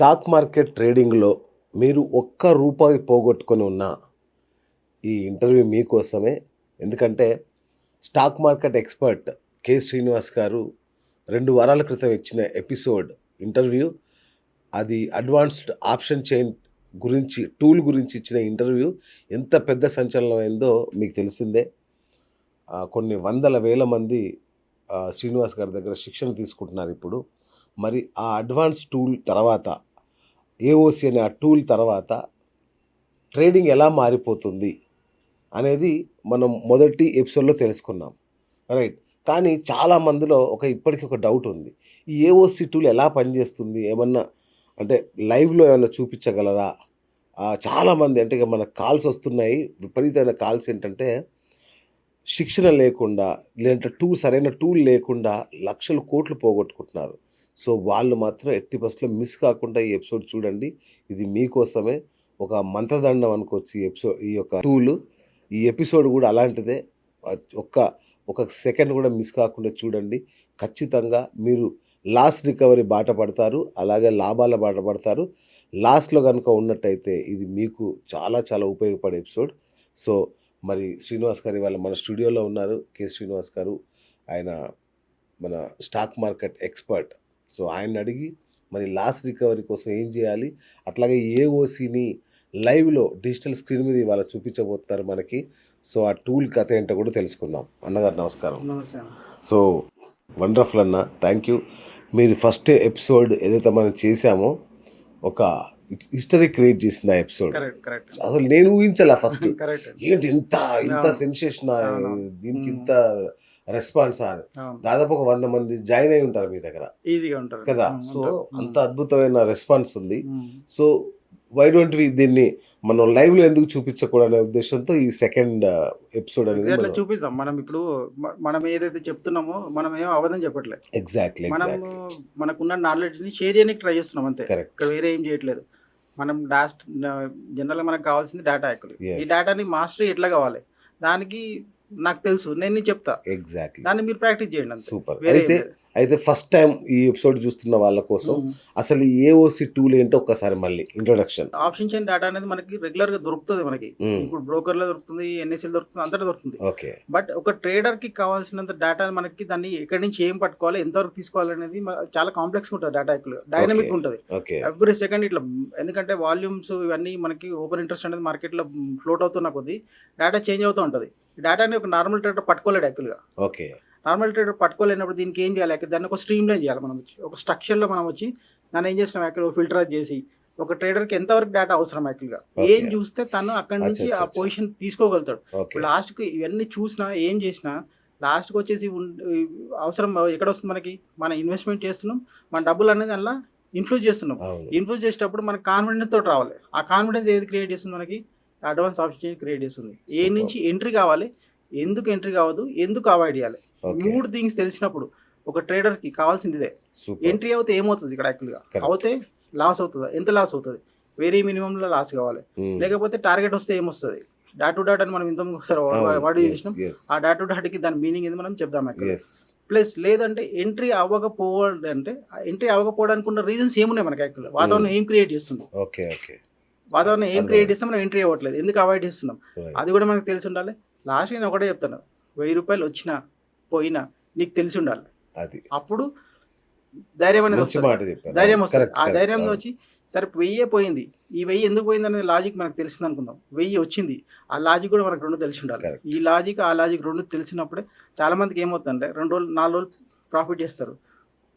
Stock market ట్రేడింగ్‌లో మీరు ఒక్క రూపాయి పోగొట్టుకొని ఉన్నా, ఈ ఇంటర్వ్యూ మీకోసమే. ఎందుకంటే stock market expert K. Srinivas గారు 2 వారాల క్రితం ఇచ్చిన ఇంటర్వ్యూ అది అడ్వాన్స్డ్ ఆప్షన్ చైన్ టూల్ గురించి ఇచ్చిన ఇంటర్వ్యూ ఎంత పెద్ద సంచలనమైందో మీకు తెలిసిందే. కొన్ని వందల వేల మంది శ్రీనివాస్ గారి దగ్గర శిక్షణ తీసుకుంటున్నారు ఇప్పుడు. మరి ఆ అడ్వాన్స్ టూల్ తర్వాత ఏఓసి అనే ఆ టూల్ తర్వాత ట్రేడింగ్ ఎలా మారిపోతుంది అనేది మనం మొదటి ఎపిసోడ్‌లో తెలుసుకున్నాం. రైట్. కానీ చాలా మందిలో ఇప్పటికి ఒక డౌట్ ఉంది. ఈ ఏఓసి టూల్ ఎలా పనిచేస్తుంది? ఏమన్నా అంటే లైవ్‌లో ఏమన్నా చూపించగలరా? చాలామంది అంటే ఇక మనకు కాల్స్ వస్తున్నాయి. విపరీతమైన కాల్స్ ఏంటంటే శిక్షణ లేకుండా లేదంటే సరైన టూల్ లేకుండా లక్షలు, కోట్లు పోగొట్టుకుంటున్నారు. సో, వాళ్ళు మాత్రం ఎట్టి పరిస్థితిలో మిస్ కాకుండా ఈ ఎపిసోడ్ చూడండి. ఇది మీకోసమే ఒక మంత్రదండం అనుకోవచ్చు ఈ యొక్క టూలు. ఈ ఎపిసోడ్ కూడా అలాంటిదే. ఆహ్, ఒక్క ఒక సెకండ్ కూడా మిస్ కాకుండా చూడండి. ఖచ్చితంగా మీరు లాస్ రికవరీ బాట పడతారు. అలాగే లాభాల బాట పడతారు. లాస్‌లో గనుక ఉన్నట్టయితే ఇది మీకు చాలా చాలా ఉపయోగపడే ఎపిసోడ్. సో, మరి శ్రీనివాస్ గారు ఇవాళ మన స్టూడియోలో ఉన్నారు. కె. శ్రీనివాస్ గారు. ఆయన మన స్టాక్ మార్కెట్ ఎక్స్‌పర్ట్. సో, ఆయన్ని అడిగి మరి లాస్ రికవరీ కోసం ఏం చేయాలి? అట్లాగే ఏఓసిని లైవ్‌లో డిజిటల్ స్క్రీన్ మీద ఇవాళ చూపించబోతున్నారు మనకి. సో, ఆ టూల్ కథ ఏంటో కూడా తెలుసుకుందాం. అన్నగారు నమస్కారం. నమస్తే అన్న. సో, వండర్‌ఫుల్ అన్న. Thank you. మీరు ఫస్ట్ ఎపిసోడ్ ఏదైతే మనం చేశామో ఒక హిస్టరీ క్రియేట్ చేసింది ఆ ఎపిసోడ్. కరెక్ట్. అసలు నేను ఊహించలా ఫస్ట్. కరెక్ట్. ఏంటి ఇంత అవును. సెన్సేషనా? అవునవును. దీనికి హ్మ్. ఇంత రెస్పాన్సా అని. అవును. దాదాపు ఒక 100 మంది జాయిన్ అయ్యి ఉంటారు మీ దగ్గర ఈజీగా ఉంటారు కదా. సో, ఉంటారు. అంత అద్భుతమైన రెస్పాన్స్ ఉంది. ఉమ్. సో, వై డోంట్ వి దీన్ని మనం లైవ్‌లో ఎందుకు చూపించకూడదనే ఉద్దేశంతో ఈ సెకండ్ ఎపిసోడ్ అనేది అట్లా మనం చూపిస్తాం. మనం ఇప్పుడు మనం ఏదైతే చెప్తున్నాం మనం ఏం అబద్ధం చెప్పట్లే. ఎగ్జాక్ట్‌లీ. మనం మనకున్న నాలెడ్జ్ని షేర్ చేయడానికి ట్రై చేస్తున్నాం అంతే. కరెక్ట్. ఇక్కడ వేరే ఏం చేయట్లేదు. మనం జనరల్గా మనకు కావాల్సింది డేటా యాక్చువల్లీ. ఈ Yes. డేటాని మాస్టరీ ఎట్లా కావాలి దానికి నాకు తెలుసు, నేను నీకు చెప్తా, ఎగ్జాక్ట్‌లీ. దాన్ని మీరు ప్రాక్టీస్ చేయండి అంతే. సూపర్. వేరే ఏం లేదు. అయితే ఫస్ట్ టైం ఈ ఎపిసోడ్ చూస్తున్న వాళ్ళ కోసం ఉమ్. అసలు ఈ ఏఓసి టూల్ ఏంటో ఒక్కసారి మళ్ళీ ఇంట్రొడక్షన్. ఆప్షన్ చైన్ డేటా అనేది మనకి రెగ్యులర్ గా దొరుకుతుంది. మనకి ఇప్పుడు బ్రోకర్లో దొరుకుతుంది, ఎన్ఎస్ఎల్ దొరుకుతుంది, అంతటా దొరుకుతుంది. ఓకే. బట్ ఒక ట్రేడర్ కి కావాల్సినంత డేటా మనకి దాన్ని ఎక్కడి నుంచి ఏం పట్టుకోవాలి, ఎంతవరకు తీసుకోవాలి అనేది చాలా కాంప్లెక్స్ ఉంటుంది. డేటా డైనమిక్ ఉంటుంది ఓకే. ఎవ్రీ సెకండ్ ఇట్లా. ఎందుకంటే వాల్యూమ్స్ ఇవన్నీ మనకి ఓపెన్ ఇంట్రెస్ట్ అనేది మార్కెట్ లో ఫ్లోట్ అవుతున్న కొద్దీ డేటా చేంజ్ అవుతూ ఉంటుంది. డేటాని ఒక నార్మల్ ట్రేడర్ పట్టుకోలేడు యాక్చువల్గా. ఓకే. నార్మల్ ట్రేడర్ పట్టుకోలేనప్పుడు దీనికి ఏం చేయాలి? దాన్ని ఒక స్ట్రీమ్ లైన్ చేయాలి. మనం వచ్చి ఒక స్ట్రక్చర్లో మనం వచ్చి దాన్ని ఏం చేసినాం యాక్చువల్ ఫిల్టర్ చేసి ఒక ట్రేడర్కి ఎంతవరకు డేటా అవసరం యాక్చువల్గా ఏం చూస్తే తను అక్కడి నుంచి ఆ పొజిషన్ తీసుకోగలుగుతాడు. ఇప్పుడు లాస్ట్కి ఇవన్నీ చూసినా ఏం చేసినా లాస్ట్కి వచ్చేసి అవసరం ఎక్కడ వస్తుంది? మనకి మన ఇన్వెస్ట్మెంట్ చేస్తున్నాం, మన డబ్బులు అనేది అలా ఇన్ఫ్లూజ్ చేస్తున్నాం. ఇన్ఫ్లూజ్ చేసేటప్పుడు మనకి కాన్ఫిడెన్స్ తోటి రావాలి. ఆ కాన్ఫిడెన్స్ ఏది క్రియేట్ చేస్తుంది? మనకి అడ్వాన్స్ ఆప్షన్ క్రియేట్ చేస్తుంది. ఏ నుంచి ఎంట్రీ కావాలి, ఎందుకు ఎంట్రీ కావద్దు, ఎందుకు అవాయిడ్ చేయాలి, 3 థింగ్స్ తెలిసినప్పుడు ఒక ట్రేడర్కి కావాల్సింది ఇదే. ఎంట్రీ అవుతే ఏమవుతుంది ఇక్కడ యాక్చువల్గా? అవుతే లాస్ అవుతుందా? ఎంత లాస్ అవుతుంది? వెరీ మినిమంలో లాస్ కావాలి. లేకపోతే టార్గెట్ వస్తే ఏమొస్తుంది? డాట్ టు డాట్ అని మనం ఇంతకు ఒకసారి వాడు చేసినాం. ఆ డాట్ టు డాట్కి దాని మీనింగ్ ఏది మనం చెప్దాం అక్కడ. ప్లస్ లేదంటే ఎంట్రీ అవ్వకపోవాలంటే ఎంట్రీ అవ్వకపోవడానికి ఉన్న రీజన్స్ ఏమున్నాయి మనకి యాక్చువల్గా? వాతావరణం ఏం క్రియేట్ చేస్తుంది? వాతావరణం ఏం క్రియేట్ చేస్తే మనం ఎంట్రీ అవ్వట్లేదు, ఎందుకు అవాయిడ్ చేస్తున్నాం? అది కూడా మనకు తెలిసి ఉండాలి. లాస్ట్ నేను ఒకటే చెప్తాను, 1000 రూపాయలు వచ్చినా పోయినా నీకు తెలిసి ఉండాలి. అది అప్పుడు ధైర్యం అనేది వస్తుంది. ధైర్యం వస్తుంది. ఆ ధైర్యంలో వచ్చి సరే 1000 పోయింది, ఈ 1000 ఎందుకు పోయింది అనేది లాజిక్ మనకు తెలిసింది అనుకుందాం. 1000 వచ్చింది, ఆ లాజిక్ కూడా మనకు 2 తెలిసి ఉండాలి. ఈ లాజిక్ ఆ లాజిక్ 2 తెలిసినప్పుడే చాలా మందికి ఏమవుతుందంటే 2 రోజులు 4 రోజులు ప్రాఫిట్ చేస్తారు,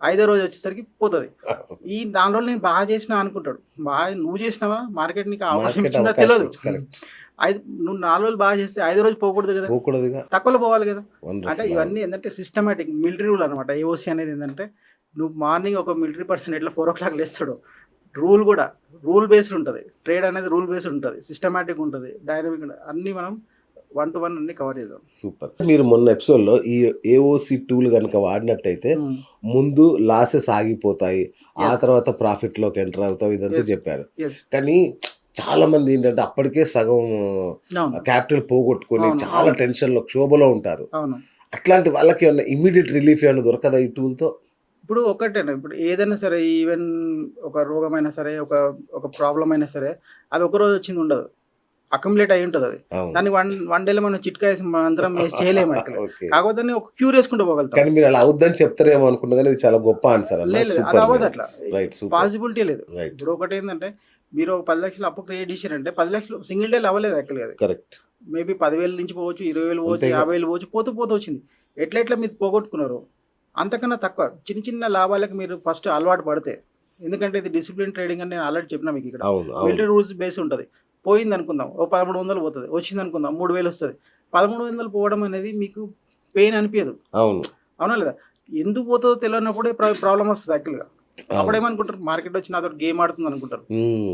5వ రోజు వచ్చేసరికి పోతుంది. ఈ 4 రోజులు నేను బాగా చేసినా అనుకుంటాడు. బాగా నువ్వు చేసినావా? మార్కెట్ నీకు అవకాశం ఇచ్చిందా తెలియదు. నువ్వు 4 రోజులు బాగా చేస్తే 5వ రోజు పోకూడదు కదా, తక్కువలో పోవాలి కదా. అంటే ఇవన్నీ ఏంటంటే సిస్టమేటిక్ మిలిటరీ రూల్ అనమాట. ఏఓసి అనేది ఏంటంటే నువ్వు మార్నింగ్ ఒక మిలిటరీ పర్సన్ ఎట్లా 4 o'clock లేస్తాడు, రూల్ కూడా రూల్ బేస్డ్ ఉంటుంది. ట్రేడ్ అనేది రూల్ బేస్డ్ ఉంటుంది, సిస్టమేటిక్ ఉంటుంది, డైనమిక్ ఉంటుంది. అన్నీ మనం 1 to 1 అన్ని కవర్ చేద్దాం. సూపర్. మీరు మొన్న ఎపిసోడ్లో ఈ ఏఓసి టూల్ కనుక వాడినట్టయితే ముందు లాసెస్ ఆగిపోతాయి, ఆ తర్వాత ప్రాఫిట్లోకి ఎంటర్ అవుతావు, ఇదంతా చెప్పారు. కానీ చాలా మంది ఏంటంటే అప్పటికే సగం క్యాపిటల్ పోగొట్టుకొని చాలా టెన్షన్లో క్షోభలో ఉంటారు. అట్లాంటి వాళ్ళకి ఏమన్నా ఇమ్మీడియట్ రిలీఫ్ ఏమైనా దొరకదా ఈ టూల్తో? ఇప్పుడు ఒకటేనా, ఇప్పుడు ఏదైనా సరే ఈవెన్ ఒక రోగమైనా సరే, ఒక ఒక ప్రాబ్లమ్ అయినా సరే, అది ఒకరోజు వచ్చింది ఉండదు. అక్యుములేట్ అయ్యి ఉంటది అది. అవును. దాన్ని వన్ డేలో మనం చిట్కా వేసి మనందరం వేసి చేయలేము యాక్చువల్‌గా. ఓకే. కాకపోతే దాన్ని ఒక క్యూర్ వేసుకుంటూ పోగలుగుతాం. కానీ మీరు అలా అవుద్దని చెప్తారేమో అనుకున్నా గానీ ఇది చాలా గొప్ప ఆన్సర్ అన్న. లేదు, అది సూపర్ అవ్వదు మీరు. అట్లా. రైట్. సూపర్. పాసిబిలిటీ లేదు. రైట్. ఇప్పుడు ఒకటేందంటే మీరు ఒక 10,00,000 అప్పు క్రియేట్ చేశారంటే 10,00,000 సింగిల్ డేలో అవ్వలేదు యాక్చువల్‌గా అది. కరెక్ట్. మేబీ 10,000 నుంచి పోవచ్చు, 20,000 పోవచ్చు, అంతే కదా. 50,000 పోవచ్చు, పోతూ పోతూ వచ్చింది. ఎట్లా మీరు పోగొట్టుకున్నారు. అంతకన్నా తక్కువ చిన్న చిన్న లాభాలకు మీరు ఫస్ట్ అలవాటు పడితే, ఎందుకంటే ఇది డిసిప్లిన్ ట్రేడింగ్ అని నేను ఆల్రెడీ చెప్పినా మీకు ఇక్కడ. అవును. మిలిటరీ అవును. రూల్స్ బేస్ ఉంటుంది. పోయింది అనుకుందాం, ఓ 1300 పోతుంది, వచ్చింది అనుకుందాం 3000 వస్తుంది. 1300 పోవడం అనేది మీకు పెయిన్ అనిపించదు, అవును. అవునా లేదా? ఎందుకు పోతుందో తెలియనప్పుడే ప్రాబ్లం వస్తుంది యాక్చువల్గా. అప్పుడు ఏమనుకుంటారు, మార్కెట్ వచ్చి నాతో గేమ్ ఆడుతుంది అనుకుంటారు.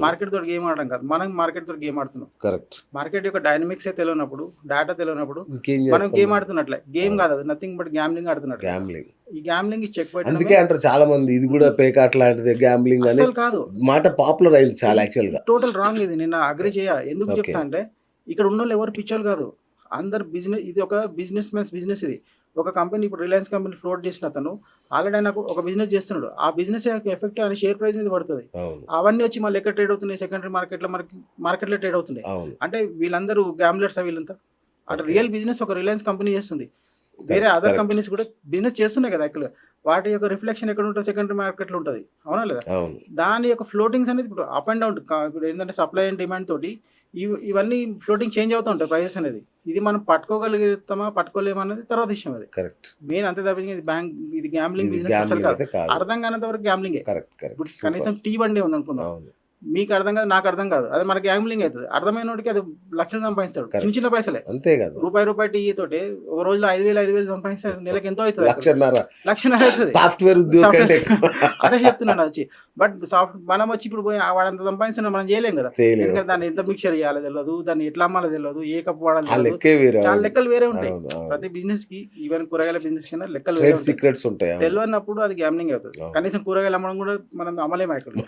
మార్కెట్ తోటి గేమ్ ఆడడం కాదు, మనం మార్కెట్ తోటి గేమ్ ఆడుతున్నాం. కరెక్ట్. మార్కెట్ యొక్క డైనమిక్స్ తెలియనప్పుడు, డేటా తెలియనప్పుడు ఇంకేం మనం చేస్తాం? గేమ్ ఆడుతున్నట్లే. గేమ్ కాదు అది, నథింగ్ బట్ గ్యాంబ్లింగ్ ఆడుతున్నట్టు. గ్యాంబ్లింగ్. ఈ గ్యాంబ్లింగ్ చెక్ అందుకే పెట్టడమే అంటారు చాలా మంది ఇది కూడా పేకాట్ లాంటిదే గ్యాంబ్లింగ్ అని అసలు కాదు. మాట పాపులర్ అయింది చాలా యాక్చువల్ గా. టోటల్ రాంగ్ ఇది. నేను అగ్రి చేయ. ఎందుకు Okay. చెప్తా అంటే ఇక్కడ ఉన్న వాళ్ళు ఎవరు పిచ్చోళ్ళు కాదు. అందరు బిజినెస్, ఇది ఒక బిజినెస్ మ్యాన్స్ బిజినెస్. ఇది ఒక కంపెనీ, ఇప్పుడు రిలయన్స్ కంపెనీ ఫ్లోట్ చేసిన అతను ఆల్రెడీ నాకు ఒక బిజినెస్ చేస్తున్నాడు. ఆ బిజినెస్ యొక్క ఎఫెక్ట్ అని షేర్ ప్రైస్ మీద పడుతుంది. అవును. అవన్నీ వచ్చి మళ్ళీ ఎక్కడ ట్రేడ్ అవుతున్నాయి, సెకండరీ మార్కెట్లో ట్రేడ్ అవుతున్నాయి. అవును. అంటే వీళ్ళందరూ గ్యాంబ్లర్స్ వీళ్ళంతా. అంటే Okay. రియల్ బిజినెస్ ఒక రిలయన్స్ కంపెనీ చేస్తుంది. వేరే అదర్ Correct. కంపెనీస్ కూడా బిజినెస్ చేస్తున్నాయి కదా యాక్చువల్గా. వాటి యొక్క రిఫ్లెక్షన్ ఎక్కడ ఉంటుంది, సెకండరీ మార్కెట్లో ఉంటుంది, అవునా లేదా? అవును. దాని యొక్క ఫ్లోటింగ్స్ అనేది ఇప్పుడు అప్ అండ్ డౌన్. ఇప్పుడు ఏంటంటే సప్లై అండ్ డిమాండ్ తోటి ఇవన్నీ ఫ్లోటింగ్ చేంజ్ అవుతూ ఉంటాయి ప్రైజెస్ అనేది. ఇది మనం పట్టుకోగలుగుతామా పట్టుకోలేమా అనేది తర్వాత విషయం. అది కరెక్ట్. మెయిన్ అంతే తప్పించి ఇది బ్యాంక్, ఇది గ్యాంబ్లింగ్ ఇది బిజినెస్ అసలు గ్యాంబ్లింగ్ కాదు. అయితే కాదు. అర్థం కానంత వరకు గ్యాంబ్లింగే. కరెక్ట్. కరెక్ట్. ఇప్పుడు కనీసం టీ బండి ఉంది అనుకుందాం, అవును. మీకు అర్థం కాదు, నాకు అర్థం కాదు, అది మన గ్యాంబ్లింగ్ అవుతుంది. అర్థమైన వాడికి అది లక్షలు సంపాదిస్తాడు, Correct. చిన్న చిన్న పైసలే. అంతే కదా. రూపాయి టీ తోటి ఒక రోజులో 5,000 సంపాదిస్తే నెలకి ఎంతో అవుతుంది, 1,00,000. లక్షన్నర అవుతుంది. సాఫ్ట్వేర్ ఉద్యోగం కంటే ఎక్కువ. అదే చెప్తున్నాను వచ్చి. బట్ మనం వచ్చి ఇప్పుడు పోయి వాడంత సంపాదించిన మనం చేయలేం కదా. చేయలేము. ఎందుకంటే దాన్ని ఎంత మిక్చర్ చేయాలో తెలియదు, దాన్ని ఎట్లా అమ్మాలో తెలియదు, ఏ కప్పు వాడాలో ఆ తెలియదు. లెక్కే వేరే. చాలా లెక్కలు వేరే ఉంటాయి. అవును. అవును. ప్రతి బిజినెస్ కి, ఈవెన్ కూరగాయల బిజినెస్ కన్నా లెక్కలు వేరే ట్రేడ్ ఉంటాయి. సీక్రెట్స్ ఉంటాయి. అవును. తెలియనప్పుడు అది గ్యాంబ్లింగ్ అవుతుంది. అవును. కనీసం కూరగాయలు అమ్మడం కూడా మనం అమ్మలేము అక్కడ.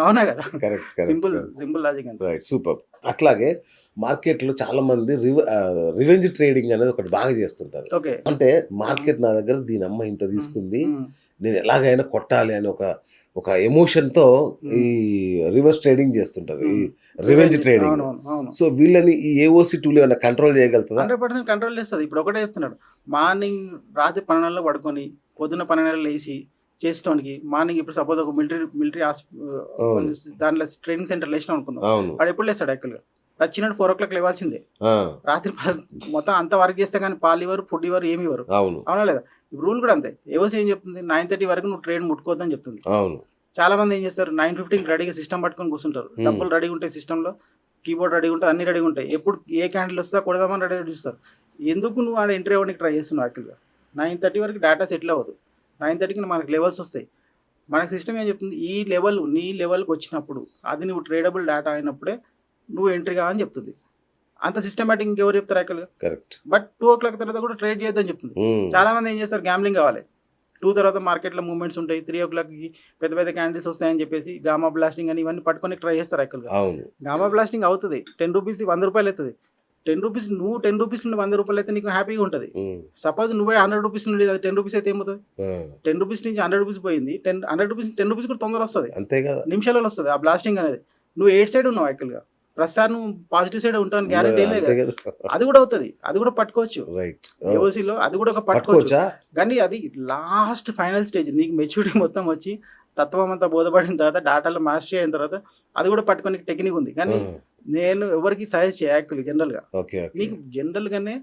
అవునా కదా? కరెక్ట్. కరెక్ట్. సింపుల్ లాజిక్ అంతే. రైట్. సూపర్. అట్లాగే మార్కెట్లో చాలా మంది రివెంజ్ ట్రేడింగ్ అనేది ఒకటి బాగా చేస్తుంటారు. ఓకే. అంటే మార్కెట్ నా దగ్గర దీని అమ్మ ఇంత తీసుకుంది, నేను ఎలాగైనా కొట్టాలి అని ఒక ఎమోషన్ తో ఈ రివర్స్ ట్రేడింగ్ చేస్తుంటారు, ఈ రివెంజ్ ట్రేడింగ్. అవును. సో వీళ్ళని ఈ ఏఓసి టూల్ ఏమైనా కంట్రోల్ చేయగలుగుతుందా? 100% కంట్రోల్ చేస్తుంది. ఇప్పుడు ఒకటే చెప్తున్నాడు, మార్నింగ్ రాత్రి 12 పడుకొని పొద్దున్న 12 లేచి చేసేటానికి. మార్నింగ్ ఇప్పుడు సపోజ్ ఒక మిలిటరీ అవును. దాంట్లో ట్రైనింగ్ సెంటర్ లేచినాం అనుకుందాం, అవును. వాడు ఎప్పుడు లేస్తాడు యాక్చువల్గా? వచ్చినట్టు 4 o'clock లేవాల్సిందే. ఆ, రాత్రి మొత్తం అంత వర్క్ చేస్తే కానీ పాలు ఇవ్వరు, ఫుడ్ ఇవ్వరు, ఏమి ఇవ్వరు, అవును. అవునా లేదా? ఇప్పుడు రూల్ కూడా అంతే. ఏవోసి ఏం చెప్తుంది, 9:30 వరకు నువ్వు ట్రేడ్ ముట్టుకోవద్దని చెప్తుంది. అవును. చాలా మంది ఏం చేస్తారు, 9:15 రెడీగా సిస్టమ్ పట్టుకొని కూర్చుంటారు. డబ్బులు రెడీగా ఉంటాయి సిస్టంలో, కీబోర్డ్ రెడీగా ఉంటుంది, అన్ని రెడీగా ఉంటాయి. ఎప్పుడు ఏ క్యాండిల్ వస్తుందా కొడదామని రెడీగా చూస్తారు. ఎందుకు నువ్వు ఆడ ఎంట్రీ అవ్వడానికి ట్రై చేస్తున్నావు యాక్చువల్గా? 9:30 వరకు డేటా సెటిల్ అవ్వదు. 9:30కి మనకి లెవెల్స్ వస్తాయి. మనకి సిస్టమ్ ఏం చెప్తుంది, ఈ లెవెల్ నీ లెవెల్కి వచ్చినప్పుడు అది నువ్వు ట్రేడబుల్ డేటా అయినప్పుడే నువ్వు ఎంట్రీ కావని చెప్తుంది. అంత సిస్టమేటిక్ ఇంకెవరు చెప్తారు యాక్చువల్గా? కరెక్ట్. బట్ 2 o'clock తర్వాత కూడా ట్రేడ్ చేయొద్దని చెప్తుంది. చాలా మంది ఏం చేస్తారు, గ్యాంబ్లింగ్ కావాలి. 2 తర్వాత మార్కెట్లో మూవ్మెంట్స్ ఉంటాయి, 3 o'clockకి పెద్ద పెద్ద క్యాండిల్స్ వస్తాయని చెప్పేసి గామా బ్లాస్టింగ్ అని ఇవన్నీ పట్టుకొని ట్రై చేస్తారు యాక్చువల్గా. అవును. గామా బ్లాస్టింగ్ అవుతుంది, 10 రూపీస్ది 100 రూపాయలు అవుతుంది. 10 రూపీస్, నువ్వు 10 రూపీస్ నుండి 100 రూపాయలు అయితే నీకు హ్యాపీగా ఉంటుంది. సపోజ్ నువ్వే 100 రూపీస్ నుండి అది 10 రూపీస్ అయితే ఏమవుతుంది? 10 రూపీస్ నుంచి 100 రూపీస్ పోయింది. 10 రూపీస్ కూడా తొందరగా వస్తుంది, అంతే కదా. నిమిషాలలో వస్తుంది ఆ బ్లాస్టింగ్ అనేది. నువ్వు 8 సైడ్ ఉన్నావు యాక్చువల్గా, ప్రతిసారి నువ్వు పాజిటివ్ సైడ్ ఉంటావు గ్యారెంటీ లేదు అంతే కదా. కదా. అది కూడా అవుతుంది, అది కూడా పట్టుకోవచ్చు. రైట్. ఏఓసీలో అది కూడా ఒక పట్టుకోవచ్చు. పట్టుకోవచ్చా? కానీ అది లాస్ట్ ఫైనల్ స్టేజ్. నీకు మెచ్యూరిటీ మొత్తం వచ్చి తత్వం అంతా బోధపడిన తర్వాత, డాటాలో మాస్టరీ అయిన తర్వాత అది కూడా పట్టుకొని టెక్నిక్ ఉంది. కానీ నేను ఎవరికి సజెస్ట్ చేయ యాక్చువల్లీ జనరల్గా. ఓకే. నీకు జనరల్గానే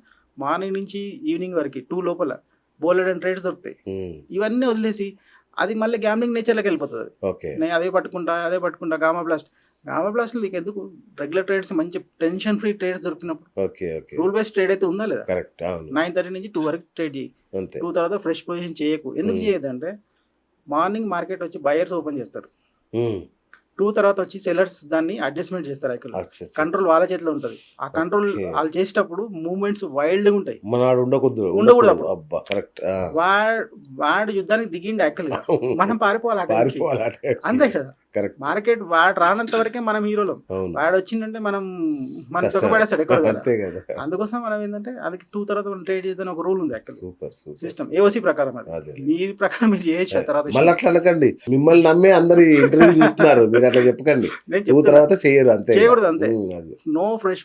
మార్నింగ్ నుంచి ఈవినింగ్ వరకు 2 లోపల బోలెడ్ అండ్ ట్రేడ్స్ దొరుకుతాయి. ఇవన్నీ వదిలేసి అది మళ్ళీ గ్యాంబ్లింగ్ నేచర్లోకి వెళ్ళిపోతుంది. ఓకే. నేను అదే పట్టుకుంటా గామా బ్లాస్ట్ నీకు ఎందుకు? రెగ్యులర్ ట్రేడ్స్, మంచి టెన్షన్ ఫ్రీ ట్రేడ్స్ దొరికినప్పుడు, okay. Okay. Rule based trade అయితే ఉందా లేదా? కరెక్ట్. అవును. 9:30 నుంచి 2 వరకు ట్రేడ్ చేయి. అంతే. 2 తర్వాత ఫ్రెష్ పొజిషన్ చేయకు. ఎందుకు చేయదు అంటే మార్నింగ్ మార్కెట్ వచ్చి బయర్స్ ఓపెన్ చేస్తారు, 2 తర్వాత వచ్చి సెల్లర్స్ దాన్ని అడ్జస్ట్మెంట్ చేస్తారు. యాక్చువల్ కంట్రోల్ వాళ్ళ చేతిలో ఉంటుంది. ఆ కంట్రోల్ వాళ్ళు చేసేటప్పుడు మూవ్మెంట్స్ వైల్డ్గా ఉంటాయి. మనాడు ఉండకూడదు. అప్పుడు. అబ్బా, కరెక్ట్. వాడు యుద్ధానికి దిగిండి యాక్చువల్గా, మనం పారిపోవాలి అంతే కదా. కరెక్ట్. మార్కెట్ వాడు రానంత వరకే మనం హీరోలు. అవును. వాడు వచ్చిందంటే మనం కష్టం. తొక్కబడేస్తాడు ఎక్కడ కదా. అంతే కదా. అందుకోసం మనం ఏంటంటే అది 2 తర్వాత మనం ట్రేడ్ చేద్దాం ఒక రూల్ ఉంది actual super super. System AOC ప్రకారం. అది అదే. మీరు ప్రకారం మీరు చేయొచ్చు. ఆ తర్వాత మళ్ళీ అట్లా అనకండి, మిమ్మల్ని నమ్మే అందరు ఇంటర్వ్యూ చూస్తున్నారు, మీరు అట్లా చెప్పకండి. నేను 2 చెప్తున్నా, తర్వాత చేయరు, అంతే చేయకూడదు అంతే. అది నో ఫ్రెష్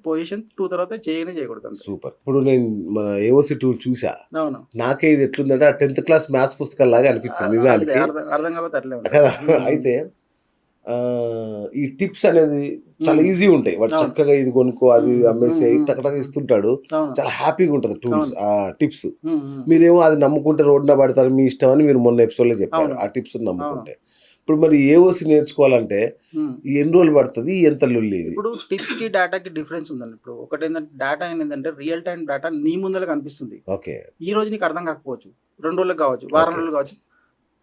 పొజిషన్ 2 తర్వాత చేయకూడదు అంతే. సూపర్. ఇప్పుడు నేను మన ఏఓసి టూల్ చూసా, అవును. నాకే ఇది ఎట్లుందంటే ఆ 10th క్లాస్ మ్యాథ్స్ పుస్తకాలు లాగా అనిపించింది నిజానికి అర్థం కాకపోతే అట్లే ఉంటుంది. కదా. అయితే ఈ టిప్స్ అనేది చాలా ఈజీ ఉంటాయి, వాడు అవును. చక్కగా ఇది కొనుక్కో అది అమ్మేసి మ్మ్. టకటక ఇస్తుంటాడు, అవును. చాలా హ్యాపీగా ఉంటుంది టూల్స్ అవును. ఆ టిప్స్. ఉమ్, ఉమ్. మీరేమో అది నమ్ముకుంటే రోడ్డున పడతారు మీ ఇష్టం అని మీరు మొన్న ఎపిసోడ్ లో చెప్పారు, అవును. ఆ టిప్స్ నమ్ముకుంటే. ఇప్పుడు మరి ఏఓసి నేర్చుకోవాలంటే ఉమ్. ఎన్ని రోజులు పడుతుంది, ఎంత లొల్లి ఇది? ఇప్పుడు టిప్స్ కి డేటాకి డిఫరెన్స్ ఉందండి. ఇప్పుడు ఒకటి ఏంటంటే డేటా ఏంటంటే రియల్ టైం డేటా నీ ముందర కనిపిస్తుంది. ఓకే. ఈ రోజు నీకు అర్థం కాకపోవచ్చు, 2 రోజులకు కావచ్చు, వారం Okay. రోజులు కావచ్చు.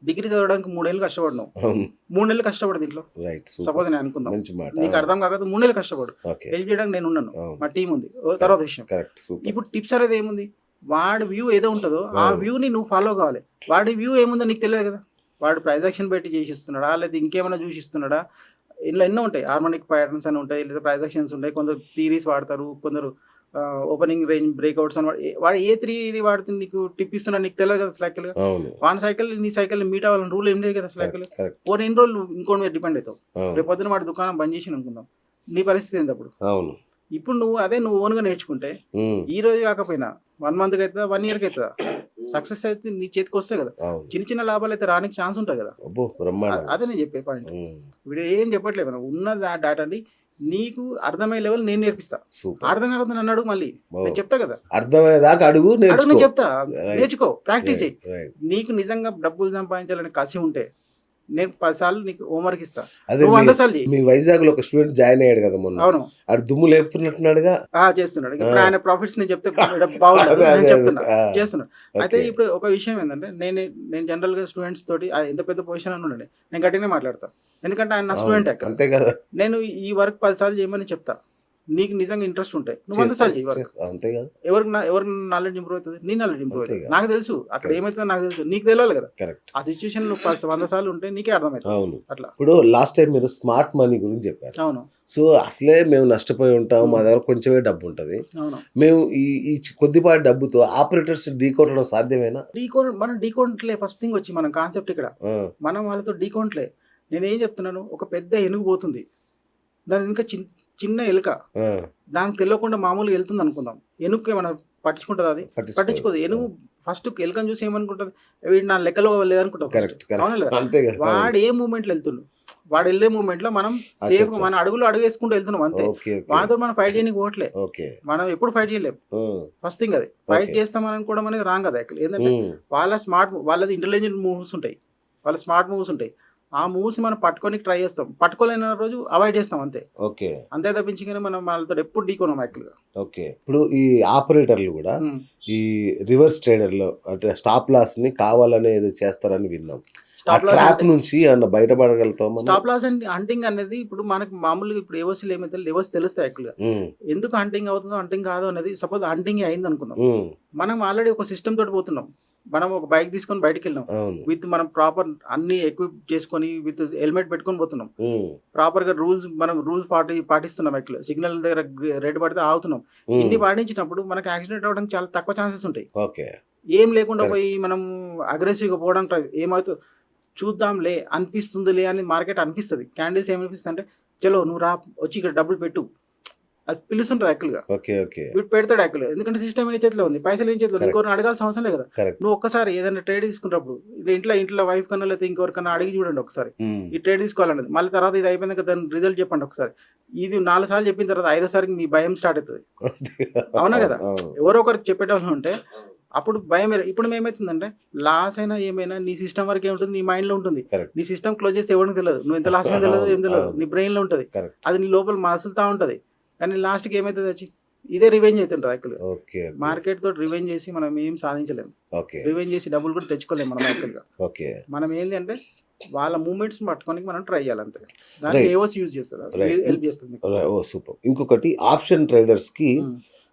డిగ్రీ చదవడానికి 3 ఏళ్ళు కష్టపడినావు, 3 నెలలు కష్టపడు దీంట్లో. రైట్. సపోజ్ నేను అనుకుందాం, మంచి మాట. నీకు అర్థం కాకపోతే 3 నెలలు కష్టపడు. ఓకే. హెల్ప్ చేయడానికి నేను ఉన్నాను, అవును. మా టీం ఉంది. తర్వాత విషయం. కరెక్ట్. సూపర్. ఇప్పుడు టిప్స్ అనేది ఏముంది, వాడి వ్యూ ఏదో ఉంటుందో ఆ అవును. వ్యూని నువ్వు ఫాలో కావాలి. వాడి వ్యూ ఏముందో నీకు తెలియదు కదా. వాడు ప్రైజ్ యాక్షన్ పెట్టి చేసిస్తున్నాడా, లేదా ఇంకేమైనా చూసిస్తున్నాడా? ఇలా ఎన్నో ఉంటాయి, హార్మోనిక్ ప్యాటర్న్స్ అని ఉంటాయి, లేదా ప్రైజ్ యాక్షన్స్ ఉంటాయి. కొందరు థీరీస్ వాడతారు, కొందరు ఓపెనింగ్ రేంజ్ బ్రేక్అవుట్స్ అని వాడు ఏ 3 వాడుతుంది నీకు టిప్ ఇస్తున్నా నీకు తెలియదు కదా. సైకిల్ అవును. వాన్ సైకిల్ నీ సైకిల్ మీట్ అవ్వాలని రూల్ ఏం లేదు కదా. Cycle correct. ఓ 2 రోజులు ఇంకోటి మీద డిపెండ్ అవుతావు. అవును. రేపు పొద్దున వాడి దుకాణం బంద్ చేసి అనుకుందాం, నీ పరిస్థితి ఏంది అప్పుడు? అవును. ఇప్పుడు నువ్వు ఓన్గా నేర్చుకుంటే ఉమ్. ఈ రోజు కాకపోయినా 1 మంత్కి అవుతుందా, 1 ఇయర్కి అవుతుందా, సక్సెస్ అయితే నీ చేతికి వస్తాయి కదా. అవును. చిన్న చిన్న లాభాలు అయితే రానికి ఛాన్స్ ఉంటుంది కదా. అబ్బో బ్రహ్మాండం. అదే నేను చెప్పే పాయింట్. ఉమ్. వీడు ఏం చెప్పట్లేదు, మనం ఉన్న డేటా అండి నీకు అర్థమయ్యే లెవెల్ నేను నేర్పిస్తా. సూపర్. అర్థం కాకపోతే నన్ను అడుగు, మళ్ళీ నేను చెప్తా కదా. అర్థమయ్యేదాకా అడుగు, అడుగు, నేను నేర్చుకో. చెప్తా, Right. నేర్చుకో, ప్రాక్టీస్ చేయి. రైట్. నీకు నిజంగా డబ్బులు సంపాదించాలని కసి ఉంటే నేను 10 సార్లు నీకు హోంవర్క్ ఇస్తా, అదే నువ్వు 100 సార్లు చెయ్యి. మీ వైజాగ్ లో ఒక స్టూడెంట్ జాయిన్ అయ్యాడు కదా మొన్న, అవును. ఆడు దుమ్ము లేపుతున్నట్టున్నాడుగా. చేస్తున్నాడు. ఇప్పుడు ఆయన ప్రాఫిట్స్ నేను చెప్తే బాగుండదు, అదే, నేను అదే, చెప్తున్నా ఆ. చేస్తున్నాడు. అయితే Okay. ఇప్పుడు ఒక విషయం ఏంటంటే నేను జనరల్ గా స్టూడెంట్స్ తోటి ఎంత పెద్ద పొజిషన్ అని ఉండండి నేను గట్టిగానే మాట్లాడతా, ఎందుకంటే ఆయన నా స్టూడెంట్. అంతే కదా. నేను ఈ వర్క్ 10 సార్లు చేయమని చెప్తా, నీకు నిజంగా ఇంట్రెస్ట్ ఉంటే నువ్వు 100 సార్లు చేయి వర్క్. అంతే కదా. ఎవరికి నాలెడ్జ్ ఇంప్రూవ్ అవుతుంది, నీ నాలెడ్జ్ ఇంప్రూవ్ అవుతుంది. అంతేగా. నాకు తెలుసు అక్కడ ఏమవుతుందో నాకు తెలుసు, నీకు తెలియాలి కదా. కరెక్ట్. ఆ సిచ్యువేషన్ నువ్వు 100 సార్లు ఉంటే నీకే అర్థమవుతుంది. అవును. అట్లా. ఇప్పుడు లాస్ట్ టైం మీరు స్మార్ట్ మనీ గురించి చెప్పారు. అవును. సో అసలే మేము నష్టపోయి ఉంటాం, మా దగ్గర కొంచెమే డబ్బు ఉంటుంది, అవును. మేము ఈ కొద్దిపాటి డబ్బుతో ఆపరేటర్స్ ఢీకొట్టడం సాధ్యమేనా? మనం డీకౌంట్లే ఫస్ట్ థింగ్ వచ్చి మన కాన్సెప్ట్ ఇక్కడ. ఆ, మనం వాళ్ళతో డీకౌంట్లే. నేనేం చెప్తున్నాను, ఒక పెద్ద ఏనుగు పోతుంది, దాని ఇంకా చిన్న ఎలుక, ఆ, దానికి తెలియకుండా మామూలుగా వెళ్తుంది అనుకుందాం. ఏనుగుకి ఏమైనా పట్టించుకుంటుంది? అది పట్టించుకోదు. ఏనుగు ఫస్ట్ ఎలుకని చూసి ఏమనుకుంటుంది, వీడు నా లెక్కలో లేదనుకుంటాం. కరెక్ట్ అవునా లేదా? అంతే కదా. వాడు ఏ మూమెంట్లో వెళ్తుండు, వాడు వెళ్ళే మూమెంట్ లో మనం సేఫ్ అచ్చా. మన అడుగులు అడుగు వేసుకుంటూ వెళ్తున్నాం అంతే. ఓకే వాళ్ళతో మనం ఫైట్ చేయడానికి పోవట్లే, ఓకే. మనం ఎప్పుడు ఫైట్ చేయలేము. ఫస్ట్ థింగ్ అది ఫైట్ Okay. చేస్తామని అనుకోవడం అనేది రాంగ్ కదా. ఏంటంటే వాళ్ళది ఇంటెలిజెంట్ మూవ్స్ ఉంటాయి, వాళ్ళ స్మార్ట్ మూవ్స్ ఉంటాయి. ఆ మూవ్స్ మనం పట్టుకోనికి ట్రై చేస్తాం, పట్టుకోలేని రోజు అవాయిడ్ చేస్తాం అంతే. ఓకే. అంతే తప్పించి కానీ మనం వాళ్ళతో ఎప్పుడు ఢీకొన్నాం యాక్చువల్గా. ఓకే. ఇప్పుడు ఈ ఆపరేటర్లు కూడా ఈ రివర్స్ ట్రేడర్లో అంటే స్టాప్ లాస్ ని కావాలనే ఏదో చేస్తారని విన్నాం. ఆ స్టాప్ ట్రాప్ లాస్ నుంచి ఏమన్నా బయటపడగలుగుతాం మనం? స్టాప్ లాస్ అండ్ హంటింగ్ అనేది ఇప్పుడు మనకి మామూలుగా ఇప్పుడు ఏవోసీలు ఏమైతే లెవెల్స్ తెలుస్తాయి యాక్చువల్గా. ఉమ్, ఎందుకు హంటింగ్ అవుతుందో హంటింగ్ కాదో అనేది, సపోజ్ హంటింగ్ అయింది అనుకుందాం, ఉమ్, మనం ఆల్రెడీ ఒక సిస్టమ్ తోటి పోతున్నాం. మనం ఒక బైక్ తీసుకొని బయటకు వెళ్ళినాం, అవును. విత్ మనం ప్రాపర్ అన్ని ఎక్విప్ చేసుకొని విత్ హెల్మెట్ పెట్టుకొని పోతున్నాం. ఉమ్, ప్రాపర్ గా మనం రూల్స్ పాటిస్తున్నాం. యాక్చువల్ సిగ్నల్ దగ్గర రెడ్ పడితే ఆగుతున్నాం. ఉమ్, ఇన్ని పాటించినప్పుడు మనకి యాక్సిడెంట్ అవ్వడానికి చాలా తక్కువ ఛాన్సెస్ ఉంటాయి. ఓకే. ఏం లేకుండా Correct. పోయి మనం అగ్రెసివ్గా పోవడానికి ఏమవుతుంది చూద్దాంలే అనిపిస్తుందిలే అని మార్కెట్ అనిపిస్తుంది. క్యాండిల్స్ ఏమనిపిస్తుంది అంటే చలో నువ్వు రా వచ్చి ఇక్కడ డబ్బులు పెట్టు, అది పిలుస్తుంటుంది యాక్చువల్గా. ఓకే. ఓకే. వీడు పెడతాడు యాక్చువల్గా, ఎందుకంటే సిస్టమ్ ఏ చేతిలో ఉంది, పైసలు ఏం చేతిలో, Correct. ఇంకోరిని అడగాల్సిన అవసరం లేదు కదా. కరెక్ట్. నువ్వు ఒక్కసారి ఏదైనా ట్రేడ్ తీసుకున్నప్పుడు ఇంట్లో వైఫ్ కన్నా లేకపోతే ఇంకొకరికన్నా అడిగి చూడండి ఒకసారి, ఉమ్, ఈ ట్రేడ్ తీసుకోవాలనేది. మళ్ళీ తర్వాత ఇది అయిపోయింది కదా దాని రిజల్ట్ చెప్పండి ఒకసారి. ఇది 4 సార్లు చెప్పిన తర్వాత 5వ సారికి మీ భయం స్టార్ట్ అవుతుంది. అవునా కదా? అవును. ఎవరో ఒకరికి చెప్పేటోళ్ళు ఉంటే అప్పుడు భయం ఇప్పుడు ఏమవుతుందంటే లాస్ అయినా ఏమైనా నీ సిస్టమ్ వరకు ఏముంటుంది, నీ మైండ్ లో ఉంటుంది. Correct. నీ సిస్టమ్ క్లోజ్ చేస్తే ఎవరికి తెలియదు, నువ్వు ఎంత లాస్ అయినా తెలియదు, ఏం తెలియదు, నీ బ్రెయిన్ లో ఉంటుంది. Correct. అది నీ లోపల మసులుతా ఉంటుంది. కానీ లాస్ట్కి ఏమవుతుంది వచ్చి ఇదే రివెంజ్ అవుతుంటుంది యాక్చువల్గా. ఓకే. మార్కెట్ తోటి రివెంజ్ చేసి మనం ఏం సాధించలేము, ఓకే. రివెంజ్ చేసి డబ్బులు కూడా తెచ్చుకోలేము మనం యాక్చువల్గా. ఓకే. మనం ఏంటి అంటే వాళ్ళ మూమెంట్స్ పట్టుకోనికి మనం ట్రై చేయాలి అంతే. దానికి Right. ఏవోస్ యూజ్ చేస్తుంది, Right. హెల్ప్ చేస్తుంది మీకు. ఓ సూపర్. ఇంకొకటి ఆప్షన్ ట్రేడర్స్ కి ఉమ్,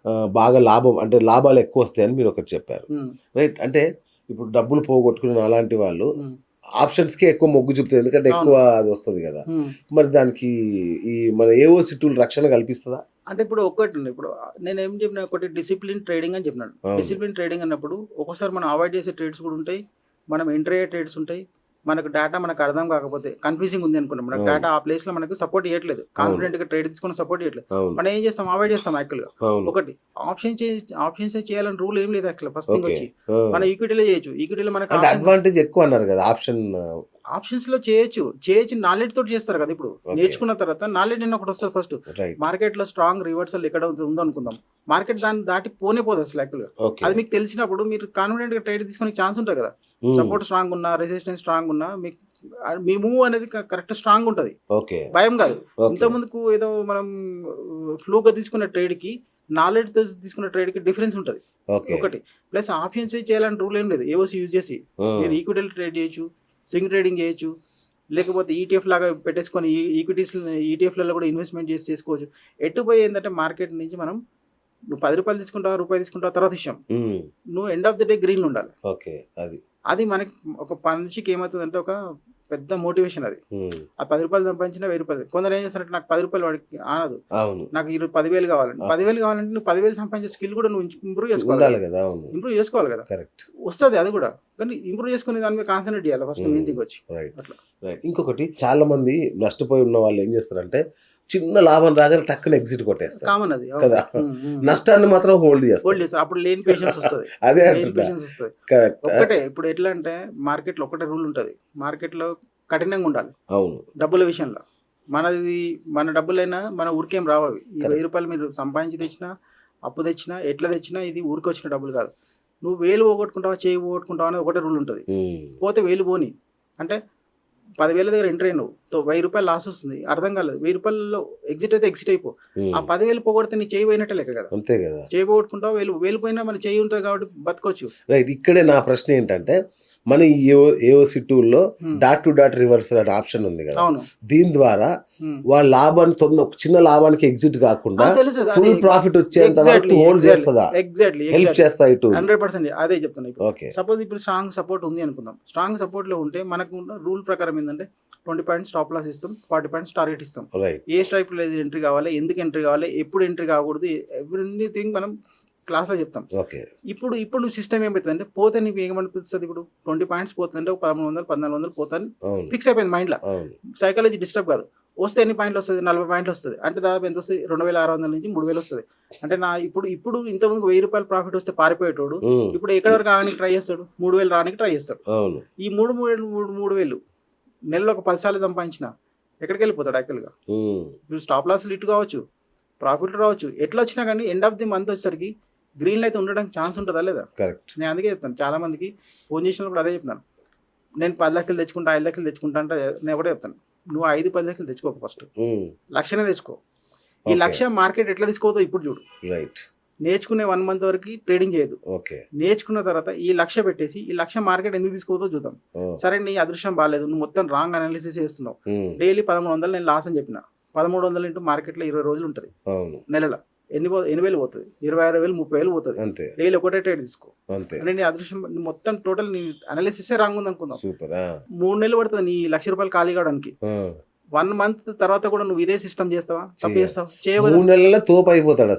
బాగా లాభం అంటే లాభాలు ఎక్కువ వస్తాయని మీరు ఒకటి చెప్పారు. ఉమ్, రైట్. అంటే ఇప్పుడు డబ్బులు పోగొట్టుకున్న అలాంటి వాళ్ళు ఉమ్. ఆప్షన్స్కి ఎక్కువ మొగ్గు చూపుతుంది, ఎందుకంటే ఎక్కువ అది వస్తుంది కదా. మరి దానికి ఈ మన ఏఓసి టూల్ రక్షణ కల్పిస్తుందా? అంటే ఇప్పుడు ఒక్కటి ఉంది. ఇప్పుడు నేను ఏం చెప్పిన, ఒకటి డిసిప్లిన్ ట్రేడింగ్ అని చెప్పినాను. అవును. డిసిప్లిన్ ట్రేడింగ్ అన్నప్పుడు ఒక్కోసారి మనం అవాయిడ్ చేసే ట్రేడ్స్ కూడా ఉంటాయి, మనం ఎంటర్ అయ్యే ట్రేడ్స్ ఉంటాయి. మనకు డేటా మనకు అర్థం కాకపోతే కన్ఫ్యూజింగ్ ఉంది అనుకున్నాం, మనకు డేటా ఆ ప్లేస్ లో మనకు సపోర్ట్ చేయట్లేదు, కాన్ఫిడెంట్ గా ట్రేడ్ తీసుకుని సపోర్ట్ చేయట్లేదు, అవును. మనం ఏం చేస్తాం, అవాయిడ్ చేస్తాం యాక్చువల్ గా. అవును. ఒకటి ఆప్షన్స్ చేయాలని రూల్ ఏం లేదు యాక్చువల్. First thing okay. వచ్చి మనం ఈక్విటీలో చేయొచ్చు. ఈక్విటీలో మనకు అంటే అడ్వాంటేజ్ ఎక్కువ అన్నారు కదా ఆప్షన్. ఆప్షన్స్ లో చేయొచ్చు నాలెడ్జ్ తోటి చేస్తారు కదా. ఇప్పుడు నేర్చుకున్న తర్వాత నాలెడ్జ్ అని ఒకటి వస్తుంది ఫస్ట్. రైట్. మార్కెట్ లో స్ట్రాంగ్ రివర్సల్ ఎక్కడ ఉందో అనుకుందాం, మార్కెట్ దాన్ని దాటి పోనే పోదు అసలు యాక్చువల్ గా. ఓకే. అది మీకు తెలిసినప్పుడు మీరు కాన్ఫిడెంట్ గా ట్రేడ్ తీసుకునే ఛాన్స్ ఉంటుంది కదా. సపోర్ట్ స్ట్రాంగ్ ఉన్నా, రెసిస్టెన్స్ స్ట్రాంగ్ ఉన్నా, మీకు మీ మూవ్ అనేది కరెక్ట్ స్ట్రాంగ్ ఉంటుంది, ఓకే. భయం కాదు. ఓకే. ఇంత ముందుకు ఏదో మనం ఫ్లూగా తీసుకున్న ట్రేడ్ కి నాలెడ్జ్ తో తీసుకున్న ట్రేడ్ కి డిఫరెన్స్ ఉంటుంది ఓకే. ఒకటి. ప్లస్ ఆప్షన్స్ చేయాలని రూల్ ఏం లేదు, ఏఓసి యూజ్ చేసి మీరు ఈక్విటీలు ట్రేడ్ చేయొచ్చు, స్వింగ్ ట్రేడింగ్ చేయొచ్చు, లేకపోతే ఈటీఎఫ్ లాగా పెట్టేసుకొని ఈక్విటీస్ ఈటీఎఫ్లలో కూడా ఇన్వెస్ట్మెంట్ చేసుకోవచ్చు. ఎట్టుపోయి ఏంటంటే మార్కెట్ నుంచి మనం నువ్వు 10 రూపాయలు తీసుకుంటావు, రూపాయి తీసుకుంటావు, తర్వాత విషయం నువ్వు end of the day green ఉండాలి. ఓకే. అది మనకి ఒక మనిషికి ఏమవుతుందంటే ఒక పెద్ద మోటివేషన్ అది. ఆ 10 రూపాయలు సంపాదించిన 1000 రూపాయలు. కొందరు ఏం చేస్తారంటే నాకు 10 రూపాయలు వాడికి ఆనదు, అవును, నాకు 10,000 కావాలంటే 10,000 కావాలంటే నువ్వు 10,000 సంపాదించే స్కిల్ కూడా నువ్వు ఇంప్రూవ్ చేసుకోవాలి ఉండాలి కదా. అవును, ఇంప్రూవ్ చేసుకోవాలి కదా. కరెక్ట్. వస్తుంది అది కూడా, కానీ ఇంప్రూవ్ చేసుకునే దాని మీద కాన్సన్ట్రేట్ చేయాలి ఫస్ట్ మెయిన్ థింగ్ వచ్చి. రైట్. అట్లా. రైట్. ఇంకొకటి, చాలా మంది నష్టపోయి ఉన్న వాళ్ళు ఏం చేస్తారంటే చిన్న లాభం రాగానే టక్కున ఎగ్జిట్ కొట్టేస్తారు కామన్ అది కదా. నష్టాన్ని మాత్రం హోల్డ్ హోల్డ్ చేస్తారు, అప్పుడు లేని పేషెన్స్ వస్తుంది. అదే లేని అంటున్నా. పేషెన్స్ వస్తుంది. కరెక్ట్. ఒక్కటే ఇప్పుడు ఎట్లా అంటే మార్కెట్ లో ఒకటే రూల్ ఉంటుంది, మార్కెట్ లో కఠినంగా ఉండాలి అవును. డబ్బుల విషయంలో. మన డబ్బులైనా మన ఊరికేం రావవి. ఈ 1000 రూపాయలు మీరు సంపాదించి తెచ్చినా, అప్పు తెచ్చినా, ఎట్లా తెచ్చినా ఇది ఊరికి వచ్చిన డబ్బులు కాదు. నువ్వు 1000 పోగొట్టుకుంటావా, చేయి పోగొట్టుకుంటావా అనేది ఒకటే రూల్ ఉంటుంది. పోతే 1000 పోని అంటే 10,000 దగ్గర ఎంటర్ అయినావు, 1000 రూపాయలు లాస్ వస్తుంది, అర్థం కాలేదు. 1000 రూపాయల్లో ఎగ్జిట్ అయితే ఎగ్జిట్ అయిపో. ఆ 10,000 పోగొడితే నీ చేయి పోయినట్టే లెక్క కదా. అంతే కదా. చేయి పోగొట్టుకుంటావు, 1000 పోయినా మన చేయి ఉంటుంది కాబట్టి బతకొచ్చు. రైట్. ఇక్కడే నా ప్రశ్న ఏంటంటే, మన ఈ ఏఓసి టూల్లో డాట్ టు డాట్ రివర్సల్ అనే ఆప్షన్ ఉంది కదా. అవును. దీని ద్వారా వాళ్ళ లాభాన్ని ఒక చిన్న లాభానికి ఎగ్జిట్ కాకుండా ఫుల్ ప్రాఫిట్ వచ్చేంత వరకు హోల్డ్ చేస్తుందా, హెల్ప్ చేస్తా ఇటు 100%. అదే చెప్తున్నా. ఇప్పుడు ఓకే. సపోజ్ ఇప్పుడు స్ట్రాంగ్ సపోర్ట్ ఉంది అనుకుందాం. స్ట్రాంగ్ సపోర్ట్ లో ఉంటే మనకు రూల్ ప్రకారం ఏంటంటే 20 పాయింట్స్ స్టాప్ లాస్ ఇస్తాం, 40 పాయింట్స్ టార్గెట్ ఇస్తాం. రైట్. ఏ స్ట్రైక్ లో ఎంట్రీ కావాలి, ఎందుకు ఎంట్రీ కావాలి, ఎప్పుడు ఎంట్రీ కాకూడదు, ఎవ్రీథింగ్ మనం క్లాస్ లో చెప్తాం. ఓకే. ఇప్పుడు సిస్టమ్ ఏమవుతుందంటే, పోతే నీకు ఏమనిపిస్తుంది, ఇప్పుడు 20 పాయింట్స్ పోతుందంటే 1300 1400 పోతాను ఫిక్స్ అయిపోయింది మైండ్ లో. సైకాలజీ డిస్టర్బ్ కాదు. వస్తే ఎన్ని పాయింట్లు వస్తుంది, 40 పాయింట్లు వస్తుంది అంటే దాదాపు ఎంత వస్తుంది, 2600 నుంచి 3000 వస్తుంది. అంటే నా ఇప్పుడు ఇంతకుముందు 1000 రూపాయలు ప్రాఫిట్ వస్తే పారిపోయేటోడు ఇప్పుడు ఎక్కడ వరకు రావడానికి ట్రై చేస్తాడు, 3000 రావడానికి ట్రై చేస్తాడు. ఈ 3000 నెలలో ఒక 10 సార్లు సంపాదించిన ఎక్కడికి వెళ్ళిపోతాడు యాక్చువల్గా. ఇప్పుడు స్టాప్ లాస్లు ఇటు కావచ్చు, ప్రాఫిట్ రావచ్చు, ఎట్లా వచ్చినా కానీ ఎండ్ ఆఫ్ ది మంత్ వచ్చేసరికి గ్రీన్లో అయితే ఉండడానికి ఛాన్స్ ఉంటుందా లేదా. కరెక్ట్. నేను అందుకే చెప్తాను, చాలా మందికి ఫోన్ చేసినప్పుడు అదే చెప్పినాను, నేను 10 లక్షలు తెచ్చుకుంటా, 5 లక్షలు తెచ్చుకుంటా అంటే నేను ఒకటే చెప్తాను, నువ్వు 5-10 లక్షలు తెచ్చుకోకు, ఫస్ట్ లక్షనే తెచ్చుకో. ఈ లక్ష మార్కెట్ ఎట్లా తీసుకోవద్దో ఇప్పుడు చూడు. రైట్. నేర్చుకునే 1 మంత్ వరకు ట్రేడింగ్ చేయదు. ఓకే. నేర్చుకున్న తర్వాత ఈ లక్ష పెట్టేసి ఈ లక్ష మార్కెట్ ఎందుకు తీసుకోవద్దో చూద్దాం. సరే నీ అదృష్టం బాగాలేదు, నువ్వు మొత్తం రాంగ్ అనాలిసిస్ చేస్తున్నావు, డైలీ 1300 నేను లాస్ అని చెప్పిన, 1300 ఇంటూ మార్కెట్లో 20 రోజులు ఉంటుంది, నెలలో ఎన్ని వేలు పోతుంది, 26,000 30,000 పోతుంది. డైలీ ఒకటే ట్రేడ్ తీసుకో. అంటే నీ అదృష్టం మొత్తం టోటల్ నీ అనాలిసిస్ రాంగ్ ఉంది అనుకుందాం. 3 నెలలు పడుతుంది నీ ₹1,00,000 ఖాళీ కావడానికి. 1 మంత్ తర్వాత కూడా నువ్వు ఇదే సిస్టమ్ చేస్తావా, తప్పు చేస్తావు, చేయకూడదు. 3 నెలల్లో తోపైపోతాడు.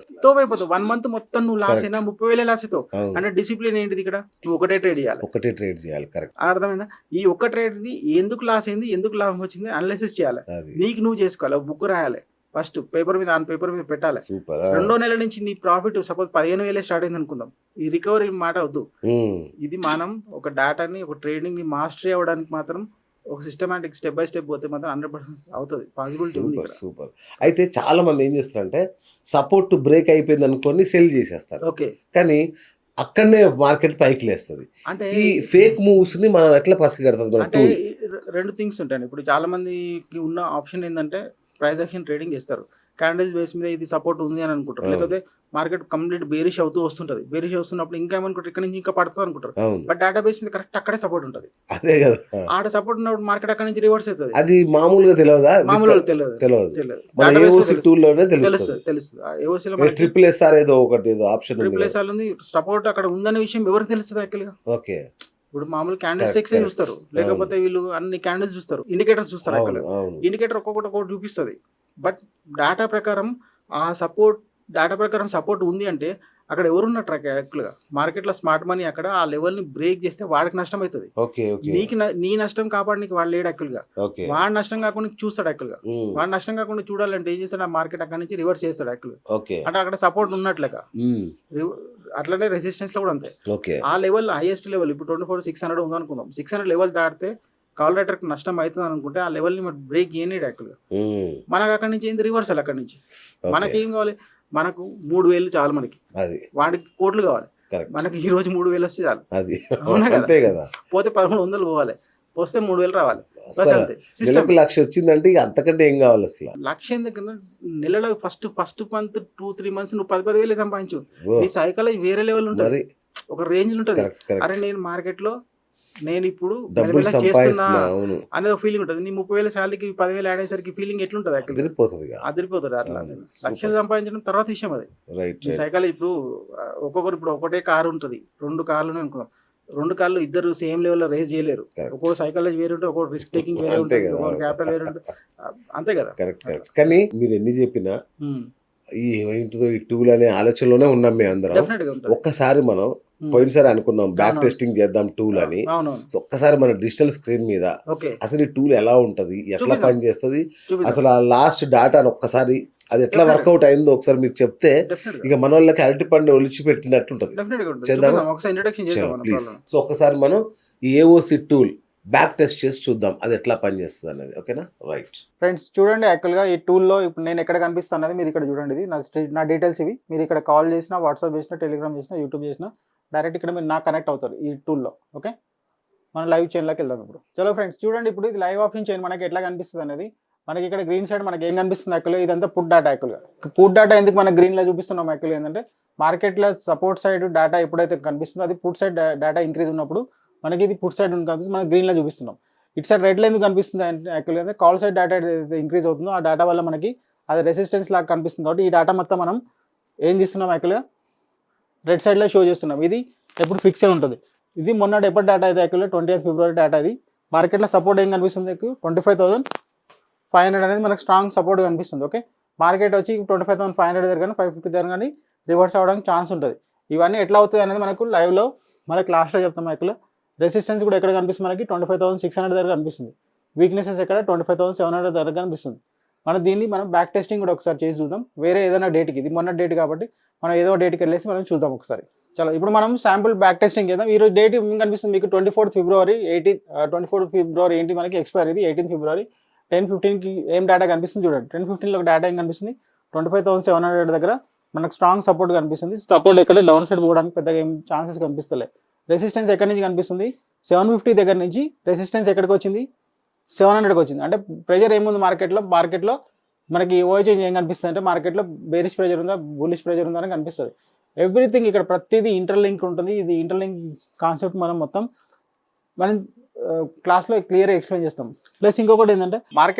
1 మంత్ మొత్తం నువ్వు లాస్ అయినా 30,000 లాస్ అవుతావు. అంటే డిసిప్లిన్ ఏంటిది ఇక్కడ, నువ్వు ఒకటే ట్రేడ్ చేయాలి. కరెక్ట్. అర్థమైందా. ఈ ఒక్క ట్రేడ్ ఎందుకు లాస్ అయింది, ఎందుకు లాభం వచ్చింది అనాలిసిస్ చేయాలి, నీకు నువ్వు చేసుకోవాలి, బుక్ రాయాలి, ఫస్ట్ పేపర్ మీద పేపర్ మీద పెట్టాలి. 2వ నెల నుంచి నీ ప్రాఫిట్ సపోజ్ 15,000 స్టార్ట్ అయింది అనుకుందాం, ఈ రికవరీ మాట వద్దు. ఇది మనం ఒక డేటాని, ఒక ట్రేడింగ్ ని మాస్టరీ అవ్వడానికి మాత్రం ఒక సిస్టమాటిక్ స్టెప్ బై స్టెప్ పోతే మాత్రం 100% అవుతుంది, పాసిబిలిటీ ఉంది. సూపర్. అయితే చాలా మంది ఏం చేస్తారంటే సపోర్ట్ బ్రేక్ అయిపోయింది అనుకొని సెల్ చేసేస్తారు. ఓకే. కానీ అక్కడనే మార్కెట్ పైకి లేస్తుంది. అంటే ఈ ఫేక్ మూవ్స్ ని మనం ఎట్లా పసిగడుతుంది? అంటే 2 థింగ్స్ ఉంటాయి. ఇప్పుడు చాలా మందికి ఉన్న ఆప్షన్ ఏంటంటే ప్రైస్ యాక్షన్ ట్రేడింగ్ చేస్తారు, క్యాండిల్స్ బేస్ మీద ఇది సపోర్ట్ ఉంది అని అనుకుంటారు, లేకపోతే మార్కెట్ కంప్లీట్ బేరిష్ అవుతూ వస్తుంటది, బేరిష్ వస్తున్నప్పుడు ఇంకా ఏమనుకుంటారు, ఇక్కడ నుంచి ఇంకా పడుతుంది అనుకుంటారు. బట్ డేటా బేస్ మీద కరెక్ట్ అక్కడే సపోర్ట్ ఉంటుంది. అదే కదా, ఆడ సపోర్ట్ ఉన్నప్పుడు మార్కెట్ అక్కడ నుంచి రివర్స్ అవుతుంది. అది మామూలుగా తెలియదా? మామూలుగా తెలియదు. తెలుస్తుంది. ట్రిపుల్ ఎస్ఆర్ ఏదో ఒకటి ఆప్షన్, ట్రిపుల్ ఎస్ఆర్ ఉంది, సపోర్ట్ అక్కడ ఉందనే విషయం ఎవరికి తెలుస్తుంది యాక్చువల్గా. ఓకే. ఇప్పుడు మామూలు క్యాండిల్ Correct, స్టిక్స్ correct. చూస్తారు, లేకపోతే వీళ్ళు అన్ని క్యాండిల్స్ చూస్తారు, ఇండికేటర్స్ చూస్తారు. అవును యాక్చువల్గా అవును ఇండికేటర్ ఒక్కొక్కటి చూపిస్తుంది. బట్ డేటా ప్రకారం డేటా ప్రకారం సపోర్ట్ ఉంది అంటే అక్కడ ఎవరున్నట్టు యాక్చువల్గా మార్కెట్లో స్మార్ట్ మనీ అక్కడ ఆ లెవెల్ని బ్రేక్ చేస్తే వాడికి నష్టం అవుతుంది. ఓకే ఓకే నీ నష్టం కాపాడడానికి వాడు లేడు యాక్చువల్గా. ఓకే వాడు నష్టం కాకుండా చూస్తాడు యాక్చువల్గా. వాడు నష్టం కాకుండా చూడాలంటే ఏం చేస్తాడు, ఆ మార్కెట్ అక్కడ నుంచి రివర్స్ చేస్తాడు యాక్చువల్గా. ఓకే అంటే అక్కడ సపోర్ట్ ఉన్నట్లక. అట్లనే రెసిస్టెన్స్ లో కూడా అంతే. ఓకే ఆ లెవెల్ హైయెస్ట్ లెవెల్ ఇప్పుడు 24,600 ఉందనుకుందాం. 600 లెవెల్ దాటితే కాల్ రైటర్కి నష్టం అవుతుంది అనుకుంటే ఆ లెవెల్ని మనం బ్రేక్ చేయలేడు యాక్చువల్గా. మనకు అక్కడి నుంచి ఏంది రివర్సల్. అక్కడి నుంచి మనకేం కావాలి, మనకు 3,000 చాలు మనకి, అది వాడికి కోట్లు కావాలి. కరెక్ట్ మనకి ఈ రోజు 3,000 వస్తే చాలు. అది అవునా కదా? అంతే కదా. పోతే 1,300 పోవాలి, వస్తే 3,000 రావాలి. బస్ అసలు అంతే సిస్టమ్. నెలకు 1,00,000 వచ్చిందంటే ఇక అంతకంటే ఏం కావాలి అసలు. లక్ష్యం ఎందుకన్నా నెలలో ఫస్ట్ మంత్ 2-3 months నువ్వు 10,000 సంపాదించు. ఓ, నీ సైకాలజీ వేరే లెవెల్ ఉంటుంది, మరి ఒక రేంజ్ ఉంటుంది. కరెక్ట్ కరెక్ట్ అరే నేను మార్కెట్లో నేను ఇప్పుడు డబ్బులు మెల్లమెల్ల చేస్తున్నా సంపాదిస్తున్నా. అవును అనేది ఒక ఫీలింగ్ ఉంటుంది. నీ 30,000 శాలరీకి 10,000 యాడ్ అయ్యేసరికి ఫీలింగ్ ఎట్లుంటుంది యాక్చువల్గా, అదిరిపోతుంది ఇక. అదిరిపోతుంది. అట్లా అవును. లక్షలు సంపాదించడం తర్వాత విషయం అది. రైట్ నీ రైట్ సైకాలజీ ఇప్పుడు ఒక్కొక్కరు ఇప్పుడు ఒకటే కారు ఉంటుంది, 2 కార్లు అనుకున్నాం. 2 కార్లు ఇద్దరు సేమ్ లెవెల్లో రేజ్ చేయలేరు. Correct. ఒక్కొక్క సైకాలజీ వేరే ఉంటుంది, ఒక్కొక్క రిస్క్ టేకింగ్ వేరే అంతే ఉంటుంది, కదా. ఒక్కొక్క క్యాపిటల్ వేరే ఉంటుంది. అంతే కదా. Correct correct. కానీ మీరు ఎన్ని చెప్పినా ఉమ్. ఈ ఏంటిదో ఈ టూల్ అనే ఆలోచనలోనే ఉన్నాం మేము అందరం. డెఫినెట్ గా ఉంటుంది. ఒక్కసారి మనం ఉమ్. పోయినసారి అనుకున్నాం బ్యాక్ అవునవును. టెస్టింగ్ చేద్దాం టూల్ అని. అవునవును. సో ఒక్కసారి మన డిజిటల్ స్క్రీన్ మీద ఓకే అసలు ఈ టూల్ ఎలా ఉంటది, ఎట్లా చూపిద్దాం. పని చేస్తుంది, చూపిద్దాం. అసలు ఆ లాస్ట్ డాటాను ఒక్కసారి అది ఎట్లా Definitely. వర్కౌట్ అయిందో ఒకసారి మీకు చెప్తే డెఫినెట్ గా ఇక మన వాళ్ళకి అరటి పండు ఒలిచి పెట్టినట్టుంటది. డెఫినెట్ గా ఉంటుంది. చేద్దామా? చూపిద్దాం. ఒకసారి ఇంట్రడక్షన్ చేద్దాం మనం ప్లీజ్. ప్రాబ్లం. సో ఒక్కసారి మనం ఈ ఏఓసి టూల్ బ్యాక్ టెస్ట్ చేసి చూద్దాం అది ఎట్లా పనిచేస్తుంది అనేది. ఓకేనా? రైట్. ఫ్రెండ్స్ చూడండి, యాక్చువల్గా ఈ టూల్లో ఇప్పుడు నేను ఎక్కడ కనిపిస్తాను అనేది మీరు ఇక్కడ చూడండి. ఇది నా డీటెయిల్స్ ఇవి. మీరు ఇక్కడ కాల్ చేసినా, వాట్సాప్ చేసినా, టెలిగ్రామ్ చేసినా, యూట్యూబ్ చేసినా డైరెక్ట్ ఇక్కడ మీరు నాకు కనెక్ట్ అవుతారు ఈ టూల్లో. ఓకే, మనం లైవ్ చైన్లోకి వెళ్దాం ఇప్పుడు. చలో ఫ్రెండ్స్ చూడండి, ఇప్పుడు ఇది లైవ్ ఆప్షన్ చైన్ మనకి ఎట్లా కనిపిస్తుంది అనేది. మనకి ఇక్కడ గ్రీన్ సైడ్ మనకి ఏం కనిపిస్తుంది యాక్చువల్గా, ఇదంతా పుట్ డేటా. యాక్చువల్గా పుట్ డేటా ఎందుకు మనకి గ్రీన్లో చూపిస్తున్నాం యాక్చువల్గా ఏంటంటే మార్కెట్లో సపోర్ట్ సైడ్ డేటా ఎప్పుడైతే కనిపిస్తుందో అది పుట్ సైడ్ డేటా ఇంక్రీజ్ ఉన్నప్పుడు మనకి ఇది పుట్ సైడ్ కనిపిస్తుంది, మనకి గ్రీన్లో చూపిస్తున్నాం. ఇటు సైడ్ రెడ్లో ఎందుకు కనిపిస్తుంది అంటే యాక్చువల్గా అయితే కాల్ సైడ్ డేటా ఏదైతే ఇంక్రీజ్ అవుతుందో ఆ డేటా వల్ల మనకి అది రెసిస్టెన్స్ లాగా కనిపిస్తుంది. కాబట్టి ఈ డేటా మొత్తం మనం ఏం చేస్తున్నాం యాక్చువల్గా రెడ్ సైడ్లో షో చేస్తున్నాం. ఇది ఎప్పుడు ఫిక్స్ అయి ఉంటుంది. ఇది మొన్న ఎప్పటి డేటా అయితే యాక్చువల్గా 20th February డేటా. ఇది మార్కెట్లో సపోర్ట్ ఏం కనిపిస్తుంది, 25,500 అనేది మనకు స్ట్రాంగ్ సపోర్ట్ కనిపిస్తుంది. ఓకే, మార్కెట్ వచ్చి 25,500 దగ్గర కానీ 550 దగ్గర కానీ రివర్స్ అవ్వడానికి ఛాన్స్ ఉంటుంది. ఇవన్నీ ఎట్లా అవుతుంది అనేది మనకు లైవ్లో మనకి లాస్ట్లో చెప్తాం. యాక్చువల్గా రెసిస్టెన్స్ కూడా ఎక్కడ కనిపిస్తుంది మనకి 25,600 దగ్గర కనిపిస్తుంది. వీక్నెసెస్ ఎక్కడ 25,700 దగ్గర కనిపిస్తుంది. దీన్ని మనం బ్యాక్ టెస్టింగ్ కూడా ఒకసారి చేసి చూద్దాం. వేరే ఏదైనా డేట్కి, ఇది మొన్న డేట్ కాబట్టి మనం ఏదో డేట్కి వెళ్ళేసి మనం చూద్దాం ఒకసారి. చలో ఇప్పుడు మనం శాంపుల్ బ్యాక్ టెస్టింగ్ చేద్దాం. ఈ రోజు డేట్ ఏం కనిపిస్తుంది మీకు 24th February 18 మనకి ఎక్స్పైర్. ఇది 18th February 10:15కి ఏం డేటా కనిపిస్తుంది చూడండి. 10:15లో డేటా ఏం కనిపిస్తుంది, 25,700 దగ్గర మనకు స్ట్రాంగ్ సపోర్ట్ కనిపిస్తుంది. సపోర్ట్ ఎక్కడ డౌన్ సైడ్ పోవడానికి పెద్దగా ఏం ఛాన్సెస్ కనిపిస్తలే. రెసిస్టెన్స్ ఎక్కడి నుంచి కనిపిస్తుంది, 750 దగ్గర నుంచి రెసిస్టెన్స్ ఎక్కడికి వచ్చింది, 700కి వచ్చింది. అంటే ప్రెజర్ ఏముంది మార్కెట్లో మనకి ఓఐ చేంజ్ ఏం కనిపిస్తుంది అంటే మార్కెట్లో బేరిష్ ప్రెజర్ ఉందా, బులిష్ ప్రెజర్ ఉందా అని కనిపిస్తుంది. ఎవ్రీథింగ్ ఇక్కడ ప్రతిదీ ఇంటర్లింక్ ఉంటుంది. ఇది ఇంటర్లింక్ కాన్సెప్ట్ మనం క్లాస్లో క్లియర్గా ఎక్స్ప్లెయిన్ చేస్తాం. ప్లస్ ఇంకొకటి ఏంటంటే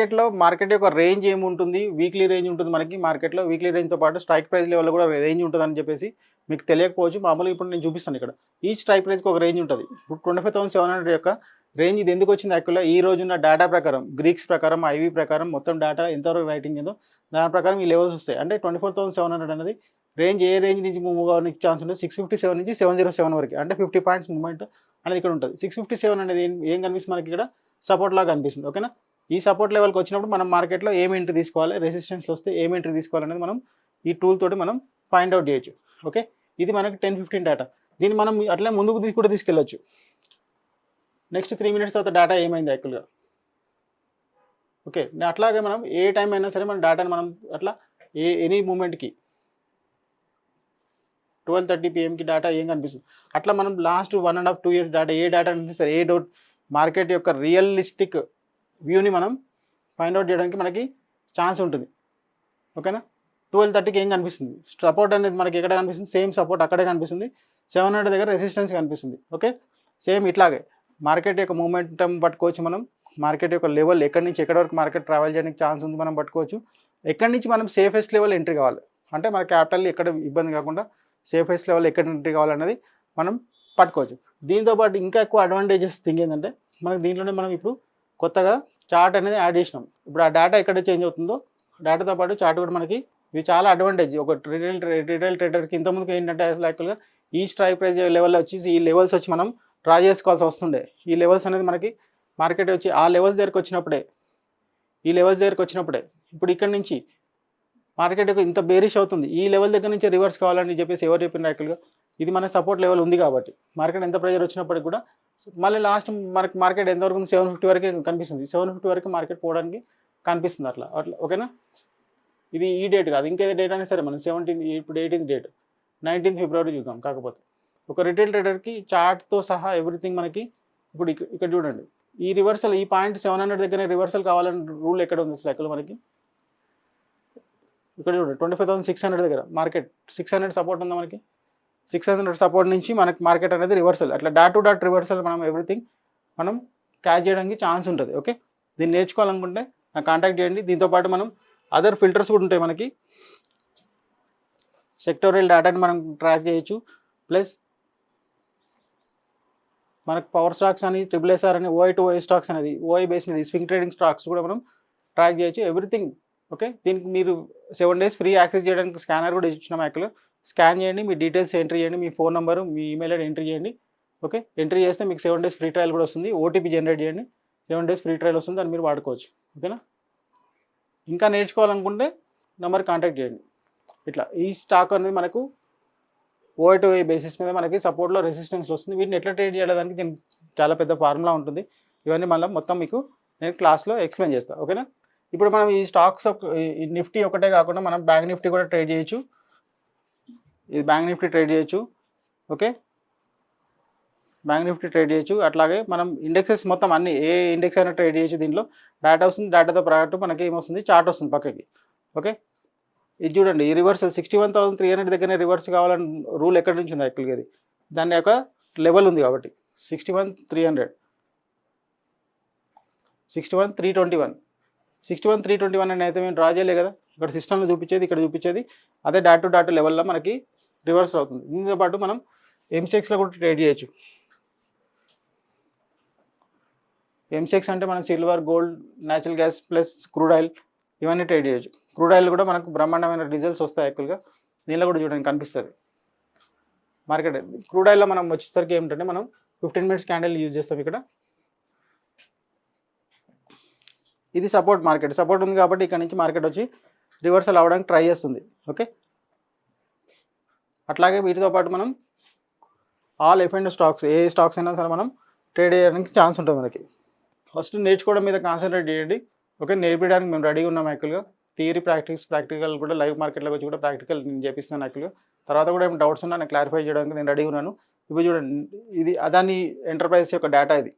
మార్కెట్ యొక్క రేంజ్ ఏముంటుంది, వీక్లీ రేంజ్ ఉంటుంది మనకి. మార్కెట్లో వీక్లీ రేంజ్తో పాటు స్ట్రైక్ ప్రైస్ లెవెల్ కూడా రేంజ్ ఉంటుంది అని చెప్పేసి మీకు తెలియకపోవచ్చు. మామూలుగా ఇప్పుడు నేను చూపిస్తాను. ఇక్కడ ఈ స్ట్రైక్ ప్రైస్కి ఒక రేంజ్ ఉంటుంది. ఇప్పుడు 25,700 యొక్క రేంజ్ ఇది ఎందుకు వచ్చింది యాక్చువల్గా, ఈ రోజున్న డేటా ప్రకారం, గ్రీక్స్ ప్రకారం, ఐవీ ప్రకారం మొత్తం డేటా ఎంతవరకు రైటింగ్ ఏదో దాని ప్రకారం ఈ లెవెల్స్ వస్తాయి. అంటే 24,700 అనేది రేంజ్ ఏ రేంజ్ నుంచి మూవ్ అవ్వడానికి ఛాన్స్ ఉంటుంది, 657 నుంచి 707 వరకు, అంటే 50 పాయింట్స్ మూవ్మెంట్ అనేది ఇక్కడ ఉంటుంది. 657 అనేది ఏం కనిపిస్తుంది మనకి ఇక్కడ సపోర్ట్ లాగా కనిపిస్తుంది. ఓకేనా, ఈ సపోర్ట్ లెవెల్కి వచ్చినప్పుడు మనం మార్కెట్లో ఏం ఎంట్రీ తీసుకోవాలి, రెసిస్టెన్స్లో వస్తే ఏం ఎంట్రీ తీసుకోవాలనేది మనం ఈ టూల్ తోటి మనం ఫైండ్ అవుట్ చేయొచ్చు. ఓకే, ఇది మనకి 10-15 డేటా. దీన్ని మనం అట్లా ముందుకు కూడా తీసుకెళ్ళొచ్చు. నెక్స్ట్ 3 minutes తర్వాత డేటా ఏమైంది యాక్చువల్గా. ఓకే, అట్లాగే మనం ఏ టైం అయినా సరే మన డేటాని మనం అట్లా ఎనీ మూమెంట్కి 12:30 PM డేటా ఏం కనిపిస్తుంది అట్లా మనం లాస్ట్ 1.5-2 years డేటా ఏ డేటా అంటే సరే ఏ డౌట్ మార్కెట్ యొక్క రియలిస్టిక్ వ్యూని మనం ఫైండ్ అవుట్ చేయడానికి మనకి ఛాన్స్ ఉంటుంది. ఓకేనా, 12:30కి ఏం కనిపిస్తుంది, సపోర్ట్ అనేది మనకి ఎక్కడ కనిపిస్తుంది, సేమ్ సపోర్ట్ అక్కడే కనిపిస్తుంది. 700 దగ్గర రెసిస్టెన్స్ కనిపిస్తుంది. ఓకే, సేమ్ ఇట్లాగే మార్కెట్ యొక్క మూమెంటం పట్టుకోవచ్చు మనం. మార్కెట్ యొక్క లెవెల్ ఎక్కడి నుంచి ఎక్కడి వరకు మార్కెట్ ట్రావెల్ చేయడానికి ఛాన్స్ ఉంది మనం పట్టుకోవచ్చు. ఎక్కడి నుంచి మనం సేఫెస్ట్ లెవెల్ ఎంట్రీ కావాలి అంటే మన క్యాపిటల్ ఎక్కడ ఇబ్బంది కాకుండా సేఫెస్ట్ లెవెల్ ఎక్కడ ఎంట్రీ కావాలన్నది మనం పట్టుకోవచ్చు. దీంతో పాటు ఇంకా ఎక్కువ అడ్వాంటేజెస్ థింగ్ ఏంటంటే మనకి దీంట్లోనే మనం ఇప్పుడు కొత్తగా చార్ట్ అనేది యాడ్ చేసినాం. ఇప్పుడు ఆ డేటా ఎక్కడ చేంజ్ అవుతుందో డేటాతో పాటు చార్ట్ కూడా మనకి ఇది చాలా అడ్వాంటేజ్. ఒక రిటైల్ ట్రేడర్కి ఇంతకుముందుకు ఏంటంటే అసలు యాక్చువల్గా ఈ స్ట్రైక్ ప్రైస్ లెవెల్లో వచ్చేసి ఈ లెవెల్స్ వచ్చి మనం డ్రా చేసుకోవాల్సి వస్తుండే. ఈ లెవెల్స్ అనేది మనకి మార్కెట్ వచ్చి ఆ లెవెల్స్ దగ్గరికి వచ్చినప్పుడే ఇప్పుడు ఇక్కడ నుంచి మార్కెట్ ఇంత బేరిష్ అవుతుంది. ఈ లెవెల్ దగ్గర నుంచి రివర్స్ కావాలని చెప్పేసి ఎవరు చెప్పిన యాక్చువల్గా ఇది మన సపోర్ట్ లెవెల్ ఉంది కాబట్టి మార్కెట్ ఎంత ప్రెజర్ వచ్చినప్పటికి కూడా మళ్ళీ లాస్ట్ మనకి మార్కెట్ ఎంతవరకు ఉంది 750 వరకే కనిపిస్తుంది. 750 వరకు మార్కెట్ పోవడానికి కనిపిస్తుంది అట్లా ఓకేనా. ఇది ఈ డేట్ కాదు, ఇంకేదో డేట్ అయినా సరే మనం 17 ఇప్పుడు 18th డేట్ 19th ఫిబ్రవరి చూద్దాం. కాకపోతే ఒక రిటైల్ ట్రేడర్కి చార్ట్తో సహా ఎవ్రీథింగ్ మనకి ఇప్పుడు ఇక్కడ చూడండి ఈ రివర్సల్ ఈ పాయింట్ 700 దగ్గర రివర్సల్ కావాలని రూల్ ఎక్కడ ఉంది అసలు ఎక్కడ మనకి ఇక్కడ చూడండి 25,600 దగ్గర మార్కెట్ 600 సపోర్ట్ ఉందా మనకి. 600 సపోర్ట్ నుంచి మనకి మార్కెట్ అనేది రివర్సల్ అట్లా డాట్ టు డాట్ రివర్సల్ మనం ఎవ్రీథింగ్ మనం క్యాచ్ చేయడానికి ఛాన్స్ ఉంటుంది. ఓకే, దీన్ని నేర్చుకోవాలనుకుంటే నాకు కాంటాక్ట్ చేయండి. దీంతోపాటు మనం అదర్ ఫిల్టర్స్ కూడా ఉంటాయి మనకి. సెక్టోరియల్ డేటాని మనం ట్రాక్ చేయొచ్చు. ప్లస్ మనకు పవర్ స్టాక్స్ అని SSR అని OI to OI స్టాక్స్ అనేది OI బేస్ మీద స్వింగ్ ట్రేడింగ్ స్టాక్స్ కూడా మనం ట్రాక్ చేయొచ్చు ఎవ్రీథింగ్. ఓకే, దీనికి మీరు 7 days ఫ్రీ యాక్సెస్ చేయడానికి స్కానర్ కూడా ఇచ్చినాం. యాక్చువల్గా స్కాన్ చేయండి, మీ డీటెయిల్స్ ఎంట్రీ చేయండి, మీ ఫోన్ నెంబరు మీ ఈమెయిల్ ఐడి ఎంట్రీ చేయండి. ఓకే, ఎంట్రీ చేస్తే మీకు 7 days ఫ్రీ ట్రయల్ కూడా వస్తుంది. OTP జనరేట్ చేయండి, 7 days ఫ్రీ ట్రయల్ వస్తుంది, దాన్ని మీరు వాడుకోవచ్చు. ఓకేనా. ఇంకా నేర్చుకోవాలనుకుంటే నెంబర్ కాంటాక్ట్ చేయండి. ఇట్లా ఈ స్టాక్ అనేది మనకు OI to OI బేసిస్ మీద మనకి సపోర్ట్లో రెసిస్టెన్స్ వస్తుంది. వీటిని ఎట్లా ట్రేడ్ చేయడానికి దీనికి చాలా పెద్ద ఫార్ములా ఉంటుంది. ఇవన్నీ మళ్ళీ మొత్తం మీకు నేను క్లాస్లో ఎక్స్ప్లెయిన్ చేస్తాను. ఓకేనా. ఇప్పుడు మనం ఈ స్టాక్స్ నిఫ్టీ ఒకటే కాకుండా మనం బ్యాంక్ నిఫ్టీ కూడా ట్రేడ్ చేయొచ్చు. ఇది బ్యాంక్ నిఫ్టీ ట్రేడ్ చేయొచ్చు. ఓకే, బ్యాంక్ నిఫ్టీ ట్రేడ్ చేయొచ్చు. అట్లాగే మనం ఇండెక్సెస్ మొత్తం అన్ని ఏ ఇండెక్స్ అయినా ట్రేడ్ చేయొచ్చు. దీంట్లో డేటా వస్తుంది, డేటాతో పాటు మనకి ఏమొస్తుంది చార్ట్ వస్తుంది పక్కకి. ఓకే, ఇది చూడండి ఈ రివర్సల్ 61,300 దగ్గర రివర్స్ కావాలని రూల్ ఎక్కడి నుంచి ఉంది యాక్చువల్గా ఇది దాని యొక్క లెవెల్ ఉంది కాబట్టి 61,300 61,321 అని అయితే మేము డ్రా చేయలే కదా. ఇక్కడ సిస్టంలో చూపించేది ఇక్కడ చూపించేది అదే డాట్ టు డాట్ లెవెల్లో మనకి రివర్స్ అవుతుంది. దీంతో పాటు మనం MCXలో కూడా ట్రేడ్ చేయొచ్చు. MCX అంటే మనం silver, gold, natural gas plus crude oil ఇవన్నీ ట్రేడ్ చేయొచ్చు. క్రూడ్ ఆయిల్ కూడా మనకు బ్రహ్మాండమైన రిజల్ట్స్ వస్తాయి. యాక్చువల్గా దీనిలో కూడా చూడండి కనిపిస్తుంది మార్కెట్. క్రూడ్ ఆయిల్లో మనం వచ్చేసరికి ఏమిటంటే మనం 15 minutes క్యాండిల్ యూజ్ చేస్తాం. ఇక్కడ ఇది సపోర్ట్ మార్కెట్, సపోర్ట్ ఉంది కాబట్టి ఇక్కడ నుంచి మార్కెట్ వచ్చి రివర్సల్ అవ్వడానికి ట్రై చేస్తుంది. ఓకే, అట్లాగే వీటితో పాటు మనం ఆల్ F&O స్టాక్స్ ఏ స్టాక్స్ అయినా సరే మనం ట్రేడ్ చేయడానికి ఛాన్స్ ఉంటుంది మనకి. ఫస్ట్ నేర్చుకోవడం మీద కాన్సన్ట్రేట్ చేయండి. ఓకే, నేర్పించడానికి మేము రెడీగా ఉన్నాం. యాక్చువల్గా థియరీ ప్రాక్టికల్ కూడా లైవ్ మార్కెట్లోకి వచ్చి కూడా ప్రాక్టికల్ నేను చేపిస్తాను. యాక్చువల్గా తర్వాత కూడా ఏమైనా డౌట్స్ ఉన్నా నేను క్లారిఫై చేయడానికి నేను రెడీగా ఉన్నాను. ఇప్పుడు చూడండి ఇది అదాని ఎంటర్ప్రైజెస్ యొక్క డేటా. ఇది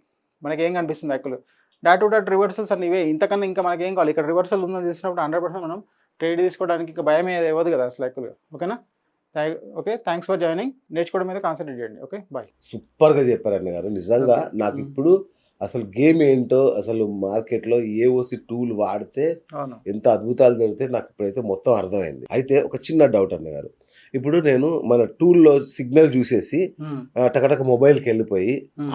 మనకి ఏం కనిపిస్తుంది యాక్చువల్గా డాట్ టు డాట్ రివర్సల్స్ అని ఇవే. ఇంతకన్నా ఇంకా మనకి ఏం కావాలి. ఇక్కడ రివర్సల్ ఉందని తెలిసినప్పుడు 100% మనం ట్రేడ్ తీసుకోవడానికి ఇంకా భయం ఇవ్వదు కదా అసలు యాక్చువల్గా. ఓకేనా. Okay, thanks for joining. నేర్చుకోవడం మీద కాన్సన్ట్రేట్ చేయండి. Okay, bye. సూపర్గా చెప్పారు అన్న గారు. నిజంగా నాకు ఇప్పుడు అసలు గేమ్ ఏంటో అసలు మార్కెట్లో AOC టూల్ వాడితే ఎంత అద్భుతాలు జరిగితే నాకు ఇప్పుడైతే మొత్తం అర్థమైంది. అయితే ఒక చిన్న డౌట్ అన్న గారు, ఇప్పుడు నేను మన టూల్లో సిగ్నల్ చూసేసి టకటక మొబైల్కి వెళ్ళిపోయి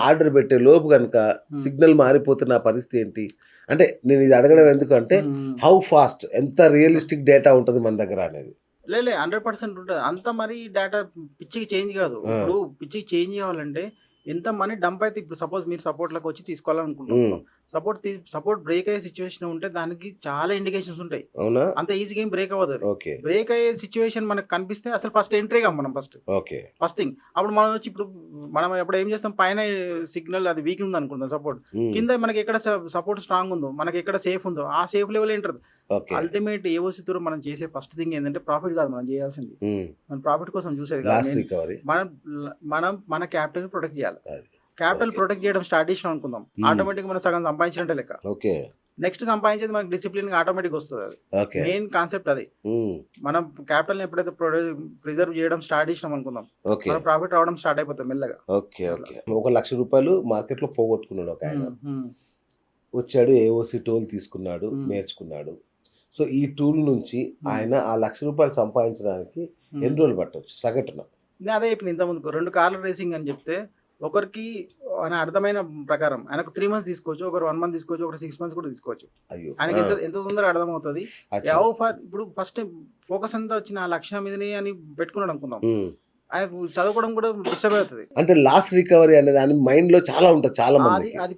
ఆర్డర్ పెట్టే లోపు కనుక సిగ్నల్ మారిపోతే నా పరిస్థితి ఏంటి? అంటే నేను ఇది అడగడం ఎందుకంటే హౌ ఫాస్ట్ ఎంత రియలిస్టిక్ డేటా ఉంటుంది మన దగ్గర అనేది. లేదు 100% ఉంటుంది. అంత మరి డేటా పిచ్చికి చేంజ్ కాదు. ఇప్పుడు పిచ్చికి చేంజ్ కావాలంటే ఎంత మనీ డంప్ అయితే ఇప్పుడు సపోజ్ మీరు సపోర్ట్లోకి వచ్చి తీసుకోవాలనుకుంటున్నాం. సపోర్ట్ బ్రేక్ అయ్యే సిచ్యువేషన్ ఉంటే దానికి చాలా ఇండికేషన్స్ ఉంటాయి. అవునా? అంత ఈజీగా ఏం బ్రేక్ అవ్వదు. ఓకే, బ్రేక్ అయ్యే సిచ్యువేషన్ మనకు కనిపిస్తే అసలు ఫస్ట్ ఎంట్రీ కాం మనం ఫస్ట్ థింగ్. అప్పుడు మనం వచ్చి ఇప్పుడు మనం ఎప్పుడు ఏం చేస్తాం, పైన సిగ్నల్ అది వీక్ ఉంది అనుకుందాం సపోర్ట్, కింద మనకి ఎక్కడ సపోర్ట్ స్ట్రాంగ్ ఉందో మనకి ఎక్కడ సేఫ్ ఉందో ఆ సేఫ్ లెవెల్ ఏంటది. అల్టిమేట్ AOC తో మనం చేసే ఫస్ట్ థింగ్ ఏంటంటే ప్రాఫిట్ కాదు మనం చేయాల్సింది. మన ప్రాఫిట్ కోసం చూసేది కాదు. మన క్యాపిటల్ ప్రొటెక్ట్ చేయాలి. క్యాపిటల్ ప్రొటెక్ట్ చేయడం స్టార్ట్ చేసినాం అనుకుందాం, ఆటోమేటిక్ మనం సగం సంపాదించినట్టే లెక్క. నెక్స్ట్ సంపాదించేది మనకి డిసిప్లిన్ ఆటోమేటిక్ వస్తుంది. అది మెయిన్ కాన్సెప్ట్. అది మనం క్యాపిటల్ ఎప్పుడైతే ప్రిజర్వ్ చేయడం స్టార్ట్ చేసినాం అనుకుందాం, మన ప్రాఫిట్ రావడం స్టార్ట్ అయిపోతుంది మెల్లగా. ₹1,00,000 మార్కెట్ లో పోగొట్టుకున్నాడు ఒక ఆయన. వచ్చాడు, AOC టూల్ తీసుకున్నాడు, నేర్చుకున్నాడు. సో ఈ టూల్ నుంచి ఆయన ఆ ₹1,00,000 సంపాదించడానికి ఎన్ని రోజులు పట్టవచ్చు సగటున? నేను అదే చెప్పిన ఇంతకుముందుకు 2 కార్ల రేసింగ్ అని చెప్తే ఒకరికి ఆయన అర్థమైన ప్రకారం ఆయనకు 3 మంత్స్ తీసుకోవచ్చు, ఒకరు 1 మంత్ తీసుకోవచ్చు, ఒకరు 6 మంత్స్ కూడా తీసుకోవచ్చు. అయ్యో! ఆయనకి ఎంత ఎంత తొందరగా అర్థమవుతుంది. అచ్చా! ఇప్పుడు ఫస్ట్ ఫోకస్ అంతా వచ్చి నా లక్ష్యం మీదనే అని పెట్టుకున్నాడు అనుకుందాం. హ్మ్. ఆయనకు చదవడం కూడా డిస్టర్బ్ అవుతుంది. అంటే లాస్ రికవరీ అనే దాని మైండ్‌లో చాలా ఉంటది చాలా అది మందికి. అది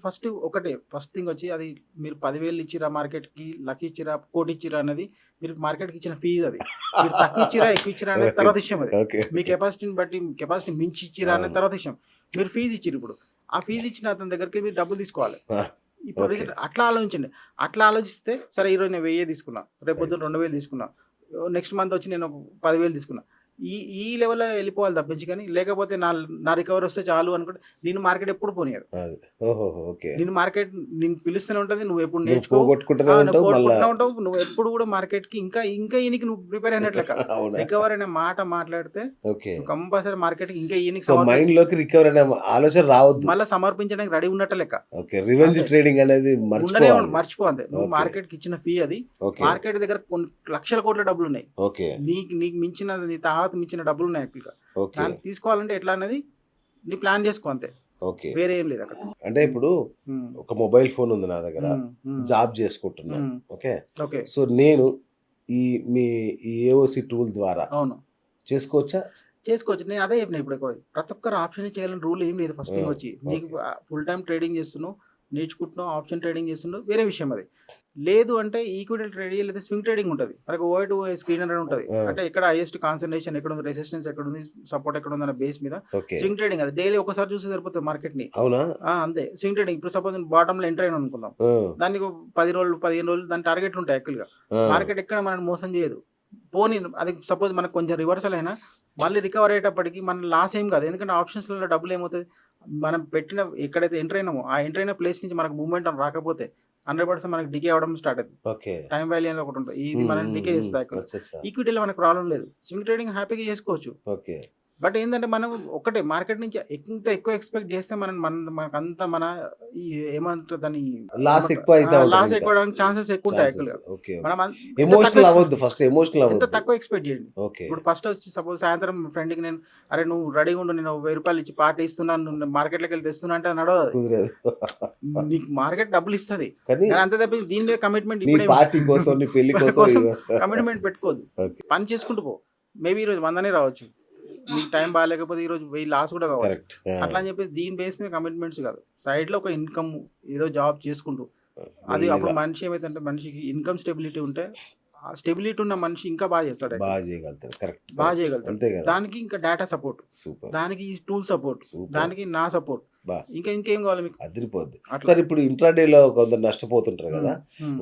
ఫస్ట్ థింగ్ వచ్చి అది మీరు 10,000 ఇచ్చిరా మార్కెట్‌కి, లక్ ఇచ్చిరా, కోటి ఇచ్చిరా అనేది మీరు మార్కెట్‌కి ఇచ్చిన ఫీజ్ అది. మీరు తక్కువ ఇచ్చిరా, ఎక్కువ ఇచ్చిరా అనేది తర్వాత విషయం అది. ఓకే. మీ కెపాసిటీని బట్టి కెపాసిటీ మించి ఇచ్చిరా అనేది తర్వాత విషయం. మీరు ఫీజ్ ఇచ్చిర్రు ఇప్పుడు. ఆ ఫీజ్ ఇచ్చిన అతని దగ్గరికి మీరు డబ్బులు తీసుకోవాలి. ఆ! ఇప్పుడు ఓకే. అట్లా ఆలోచించండి. అట్లా ఆలోచిస్తే సరే ఈరోజు నేను 1000 తీసుకున్నా, రేపు పొద్దున 2000 తీసుకున్నా, నెక్స్ట్ మంత్ వచ్చి నేను ఒక 10,000 తీసుకున్నా. ఈ లెవెల్‌లో వెళ్ళిపోవాలి తప్పించి కానీ లేకపోతే నా రికవరీ వస్తే చాలు అనుకుంటే నిన్ను మార్కెట్ ఎప్పుడు పోనీయదు. అది. ఓహోహో! ఓకే. నిన్ను పిలుస్తూనే ఉంటది. నువ్వు ఎప్పుడు నువ్వు నేర్చుకో పోగొట్టుకుంటూనే నువ్వు ఉంటావు మళ్ళా. పోగొట్టుకుంటూనే ఉంటావు. నువ్వు ఎప్పుడు కూడా మార్కెట్‌కి ఇంకా ఈయనకి నువ్వు ప్రిపేర్ అయినట్టు లెక్క. అవునా? రికవరీ అనే మాట మాట్లాడితే ఓకే. నువ్వు కంపల్సరీ మార్కెట్‌కి ఇంకా ఈయనకి సో మైండ్‌లోకి రికవరీ అనే ఆలోచన రావద్దు. మళ్ళీ సమర్పించడానికి రెడీ ఉన్నట్టు లెక్క. ఓకే. రివెంజ్ అంతే. ట్రేడింగ్ అనేది మర్చిపోవాలి. మర్చిపో అంతే. నువ్వు ఓకే. మార్కెట్‌కి ఇచ్చిన ఫీ అది. ఓకే. మార్కెట్ దగ్గర కొన్ని లక్షల కోట్ల డబ్బులు ఉన్నాయి. ఓకే. నీకు మించిన నీ తాహత మించిన డబ్బులు ఉన్నాయి యాక్చువల్‌గా. ఓకే. దాన్ని తీసుకోవాలంటే ఎట్లా అనేది నీ ప్లాన్ చేసుకో అంతే. ఓకే. వేరే ఏం లేదు అక్కడ. అంటే ఇప్పుడు హ్మ్. ఒక మొబైల్ ఫోన్ ఉంది నా దగ్గర. హ్మ్. హ్మ్. జాబ్ చేసుకుంటున్నా. హ్మ్. ఓకే. ఓకే. సో నేను మీ ఏఓసి టూల్ ద్వారా అవును. చేసుకోవచ్చా? చేసుకోవచ్చు. నేను అదే చెప్పిన ఇప్పుడు కూడా. ప్రతి ఒక్కరు ఆప్షన్ చేయాలని రూల్ ఏం లేదు ఫస్ట్ థింగ్ వచ్చి. నీకు ఫుల్ టైమ్ ట్రేడింగ్ చేస్తున్నావు, నేర్చుకుంటున్నావు, ఆప్షన్ ట్రేడింగ్ చేస్తున్నావు వేరే విషయం అది. లేదు అంటే ఈక్విటీ ట్రేడింగ్ లేదా స్వింగ్ ట్రేడింగ్ ఉంటుంది. మనకు ఓఐ టు ఓఐ స్క్రీన్ అనేది ఉంటుంది. అంటే ఎక్కడ హైయెస్ట్ కాన్సన్ట్రేషన్ ఎక్కడ ఉంది, రెసిస్టెన్స్ ఎక్కడ ఉంది, సపోర్ట్ ఎక్కడ ఉంది అనే బేస్ మీద ఓకే. స్వింగ్ ట్రేడింగ్ అది డైలీ ఒకసారి చూస్తే సరిపోతుంది మార్కెట్‌ని. అవునా? అంతే స్వింగ్ ట్రేడింగ్. ఇప్పుడు సపోజ్ బాటంలో ఎంటర్ అయినా అనుకుందాం. ఆ! దానికి 10 రోజులు, 15 రోజులు దాని టార్గెట్లు ఉంటాయి యాక్చువల్‌గా. ఆ! మార్కెట్ ఎక్కడ మనల్ని మోసం చేయదు. పోనీ అది సపోజ్ మనకు కొంచెం రివర్సల్ అయినా మళ్ళీ రికవర్ అయ్యేటప్పటికి మన లాస్ ఏం కాదు. ఎందుకంటే ఆప్షన్స్‌లలో డబ్బులు ఏమవుతది, మనం పెట్టిన ఎక్కడైతే ఎంటర్ అయినామో ఆ ఎంటర్ అయిన ప్లేస్ నుంచి మనకు మూవ్‌మెంట్ రాకపోతే 100% మనకు డికే అవ్వడం స్టార్ట్ అవుతుంది. ఓకే. టైం వాల్యూ అనేది ఒకటి ఉంటుంది. ఇది మనల్ని డికే చేస్తుంది యాక్చువల్‌గా. అచ్చచ్చా! ఈక్విటీలో మనకు ప్రాబ్లం లేదు. స్వింగ్ ట్రేడింగ్ హ్యాపీగా చేసుకోవచ్చు. ఓకే. బట్ ఏందంటే మనం ఒకటే మార్కెట్ నుంచి ఎంత ఎక్కువ ఎక్స్‌పెక్ట్ చేస్తే మనకంతా మన ఈ ఏమంటారు దాన్ని లాస్ ఎక్కువ అయితా ఉంటది లాస్ ఇంకా. ఎక్కువ అవ్వడానికి ఛాన్సెస్ ఎక్కువ ఉంటాయి ఛాన్సెస్. యాక్చువల్‌గా. ఓకే. మనం ఎంత ఎమోషనల్ తక్కువ అవ్వద్దు. ఫస్ట్ ఎమోషనల్ ఎంత అవ్వద్దు. తక్కువ ఎక్స్‌పెక్ట్ చేయండి. ఓకే. ఇప్పుడు ఫస్ట్ వచ్చి సపోజ్ సాయంత్రం ఫ్రెండ్‌కి నేను అరే నువ్వు రెడీగా ఉండు, నేను రూ. 1000 ఇచ్చి పార్టీ ఇస్తున్నాను, నువ్వు మార్కెట్‌లోకి వెళ్ళి తెస్తున్నా అంటే నడవదు. కుదరదు. నీకు మార్కెట్ డబ్బులు ఇస్తది. కానీ కానీ అంతే తప్పించి దీని మీద కమిట్మెంట్ నీ ఇప్పుడే పార్టీ కోసం, నీ పెళ్లి కోసం కోసం కమిట్మెంట్ పెట్టుకోవద్దు. ఓకే. పని చేసుకుంటూ పో. మేబీ ఈరోజు 100 రావచ్చు. నీకు టైం బాగాలేకపోతే ఈరోజు 1000 లాస్ కూడా కావచ్చు. కరెక్ట్. అట్లా అని చెప్పేసి దీని బేస్ మీద కమిట్మెంట్స్ కాదు. సైడ్‌లో ఒక ఇన్కమ్ ఏదో జాబ్ చేసుకుంటూ అది అప్పుడు మనిషి ఏమైతుందంటే మనిషికి ఇన్కమ్ స్టెబిలిటీ ఉంటే ఆ స్టెబిలిటీ ఉన్న మనిషి ఇంకా బాగా చేస్తాడు. బాగా చేయగలుగుతారు. కరెక్ట్. బాగా చేయగలుగుతాడు. అంతే కదా. దానికి ఇంకా డేటా సపోర్ట్, సూపర్. దానికి టూల్ సపోర్ట్, సూపర్. దానికి నా సపోర్ట్, బా. ఇంకేం కావాలి మీకు అదిరిపోద్ది. అట్లా. సార్ ఇప్పుడు ఇంట్రాడేలో కొందరు నష్టపోతుంటారు కదా,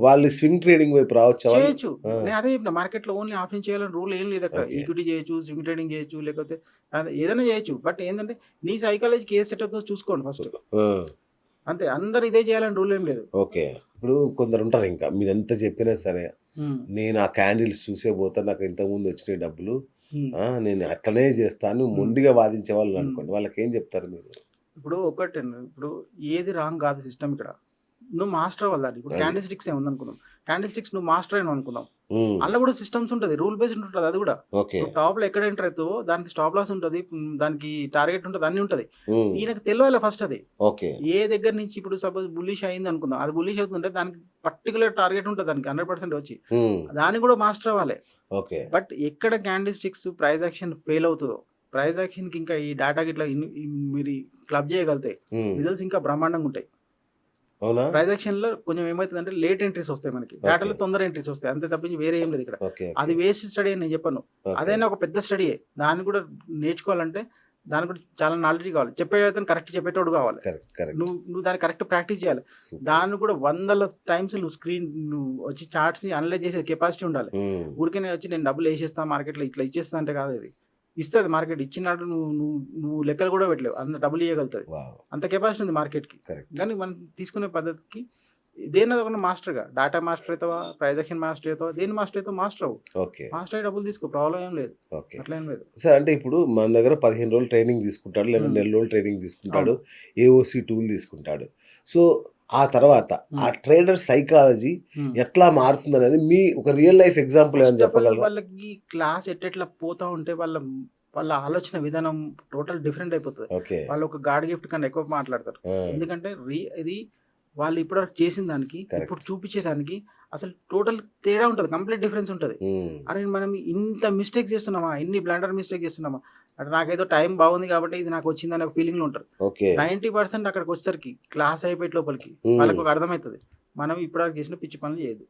వాళ్ళు స్వింగ్ ట్రేడింగ్ వైపు రావచ్చా వాళ్ళు? చేయొచ్చు. నేను అదే చెప్పిన మార్కెట్లో ఓన్లీ ఆప్షన్ చేయాలని రూల్ ఏం లేదు అక్కడ. Okay. ఈక్విటీ చేయొచ్చు, స్వింగ్ ట్రేడింగ్ చేయొచ్చు, లేకపోతే ఏదైనా చేయొచ్చు. బట్ ఏంటంటే నీ సైకాలజీకి ఏ సెట్ అవుతుందో చూసుకోండి ఫస్ట్. ఆ, అంతే. అందరు ఇదే చేయాలని రూల్ ఏం లేదు. ఓకే. ఇప్పుడు కొందరు ఉంటారు ఇంకా మీరు ఎంత చెప్పినా సరే నేను ఆ క్యాండిల్స్ చూసే పోతా నాకు ఇంతకుముందు వచ్చినాయి డబ్బులు, నేను అట్లనే చేస్తాను మొండిగా వాదించే వాళ్ళు అనుకోండి, వాళ్ళకి ఏం చెప్తారు మీరు? ఇప్పుడు ఇప్పుడు ఏది రాంగ్ కాదు సిస్టమ్ ఇక్కడ. నువ్వు మాస్టర్ అవ్వాలి. ఇప్పుడు అది. క్యాండిల్ స్టిక్స్ ఏముంది అనుకుందాం. క్యాండిల్ స్టిక్స్ నువ్వు మాస్టర్ అయినా అనుకుందాం. ఉమ్, అందులో కూడా సిస్టమ్స్ ఉంటుంది, రూల్ బేస్డ్ ఉంటుంది. అది కూడా ఓకే. టాప్ లో ఎక్కడ ఎంటర్ అవుతావో దానికి స్టాప్ లాస్ ఉంటుంది, దానికి టార్గెట్ ఉంటుంది, అన్ని ఉంటుంది. ఉమ్, ఈయనకు తెలియాలి ఫస్ట్ అది. ఓకే. ఏ దగ్గర నుంచి ఇప్పుడు సపోజ్ బుల్లిష్ అయింది అనుకుందాం, అది బుల్లిష్ అవుతుంటే దానికి పర్టికులర్ టార్గెట్ ఉంటుంది, దానికి 100% వచ్చి ఉమ్, దాన్ని కూడా మాస్టర్ అవ్వాలి. ఓకే. బట్ ఎక్కడ candle sticks price action fail అవుతుందో, ప్రైస్ యాక్షన్కి ఇంకా ఈ డేటా ఇట్లా మీరు క్లబ్ చేయగలితే ఉమ్, రిజల్ట్స్ ఇంకా బ్రహ్మాండంగా ఉంటాయి. అవునా? ప్రైస్ యాక్షన్ లో కొంచెం ఏమవుతుందంటే లేట్ ఎంట్రీస్ వస్తాయి మనకి, డేటాలో తొందర ఎంట్రీస్ వస్తాయి, అంతే తప్పించి వేరే ఏం లేదు ఇక్కడ. ఓకే. అది వేస్ట్ స్టడీ అని నేను చెప్పాను. ఓకే. అదైనా ఒక పెద్ద స్టడీయే. దాన్ని కూడా నేర్చుకోవాలంటే దాని కూడా చాలా నాలెడ్జ్ కావాలి. చెప్పేటప్పుడు కరెక్ట్ చెప్పేటోడు కావాలి. Correct, correct. నువ్వు దాన్ని కరెక్ట్ ప్రాక్టీస్ చేయాలి. సూపర్. దాన్ని కూడా 100 టైమ్స్ నువ్వు వచ్చి చార్ట్స్ ని అనలైజ్ చేసే కెపాసిటీ ఉండాలి. ఉమ్, ఊరికే వచ్చి నేను డబ్బులు వేసేస్తాను మార్కెట్లో ఇట్లా ఇచ్చేస్తా అంటే కాదు. ఇది ఇస్తుంది మార్కెట్, ఇచ్చినట్టు నువ్వు లెక్కలు కూడా పెట్టలేవు, అంత డబ్బులు ఇవ్వగలుగుతుంది, వావ్, అంత కెపాసిటీ ఉంది మార్కెట్కి. కరెక్ట్. కానీ మనం తీసుకునే పద్ధతికి దేని ఒక మాస్టర్గా డేటా మాస్టర్ అవుతావా, ప్రైస్ యాక్షన్ మాస్టర్ అవుతావా, దేని మాస్టర్ అవుతావు మాస్టర్ అవ్వు. ఓకే. మాస్టర్ అయ్యి డబ్బులు తీసుకో, ప్రాబ్లం ఏం లేదు. ఓకే. అట్లా ఏం లేదు. సార్ అంటే ఇప్పుడు మన దగ్గర 15 రోజులు ట్రైనింగ్ తీసుకుంటాడు, లేదా ఉమ్. 1 రోజులు ట్రైనింగ్ తీసుకుంటాడు, ఏఓసి టూల్ తీసుకుంటాడు. సో ఆ తర్వాత ఆ ట్రేడర్ సైకాలజీ ఎట్లా మారుతుంది అనేది మీ ఒక రియల్ లైఫ్ ఎగ్జాంపుల్ ఏమైనా ఫస్ట్ ఆఫ్ ఆల్ చెప్పగలరా? వాళ్ళకి క్లాస్ ఎట్లా పోతా ఉంటే వాళ్ళ వాళ్ళ ఆలోచన విధానం టోటల్ డిఫరెంట్ అయిపోతది. ఓకే. వాళ్ళు ఒక గాడ్ గిఫ్ట్ కన్నా ఎక్కువ మాట్లాడతారు. ఆ! ఎందుకంటే ఇది వాళ్ళు ఇప్పటివరకు చేసిన దానికి, ఇప్పుడు కరెక్ట్. చూపించేదానికి అసలు టోటల్ తేడా ఉంటది. కంప్లీట్ డిఫరెన్స్ ఉంటది. హ్మ్. అరే! మనం ఇంత మిస్టేక్ చేస్తున్నామా? ఇన్ని బ్లండర్ మిస్టేక్ చేస్తున్నామా? అంటే నాకేదో టైం బాగుంది కాబట్టి ఇది నాకు వచ్చిందనే ఫీలింగ్‌లో ఉంటారు. ఓకే. 90% అక్కడికి వచ్చేసరికి క్లాస్ అయిపోయేటి లోపలికి వాళ్ళకి ఒక అర్థమైతది. మనం ఇప్పటివరకు చేసిన పిచ్చి పనులు చేయొద్దు.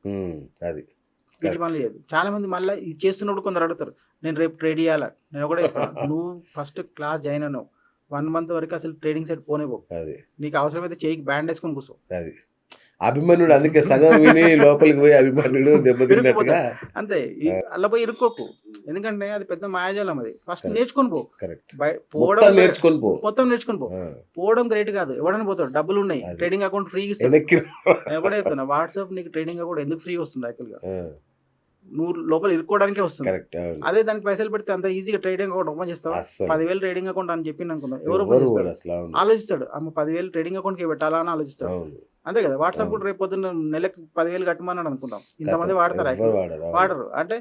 అది. పిచ్చి కరెక్ట్. పనులు చేయొద్దు. చాలా మంది మళ్ళీ ఇది చేస్తున్నప్పుడు కొందరు అడుగుతారు. నేను రేపు ట్రేడ్ చేయాలా? నేను ఒకటే చెప్తాను. నువ్వు ఫస్ట్ క్లాస్ జాయిన్ అయినావు. 1 మంత్ వరకు అసలు ట్రేడింగ్ సైడ్ పోనే పోకు. అది. నీకు అవసరమైతే చెయ్యికి బ్యాండ్ వేసుకొని కూర్చో. అది. అభిమన్యుడు అందుకే సగం విని లోపలికి పోయి అభిమన్యుడు దెబ్బతిన్నట్టుగా. అంతే. ఆ! అలా పోయి ఇరుక్కోకు. ఎందుకంటే అది పెద్ద మాయాజాలం అది. First correct. నేర్చుకొని పో. కరెక్ట్. పోవడం మొత్తం నేర్చుకొని పో. మొత్తం నేర్చుకొని పో. ఆ! పోవడం గ్రేట్ కాదు. ఎవడైనా పోతాడు. డబ్బులున్నాయి. అది. ట్రేడింగ్ అకౌంట్ ఫ్రీగా ఇస్తాడు. వెనక్కి నేను ఒకటే చెప్తున్నా. వాట్సాప్ నీకు ట్రేడింగ్ అకౌంట్ ఎందుకు ఫ్రీ వస్తుంది యాక్చువల్‌గా? ఆ! నువ్వు లోపల ఇరుక్కోవడానికే వస్తుంది. కరెక్ట్. అవును. అదే దానికి పైసలు పెడితే అంత ఈజీగా ట్రేడింగ్ అకౌంట్ ఓపెన్ చేస్తావా? అస్సలు. 10,000 ట్రేడింగ్ అకౌంట్ అని చెప్పింది అనుకుందాం. ఎవరు ఓపెన్ ఎవరు చేస్తారు? కూడా అసలు. అవును. ఆలోచిస్తాడు. అమ్మ 10,000 ట్రేడింగ్ అకౌంట్‌కి పెట్టాలా అని ఆలోచిస్తాడు. అవును. అంతే కదా! వాట్సాప్ అవును. కూడా రేపు పొద్దున్న నెలకు 10,000 కట్టమన్నాడు అనుకుందాం. ఇంతమంది కరెక్ట్. వాడతారా? ఎవ్వరు వాడరు. అవును. వాడరు. అంటే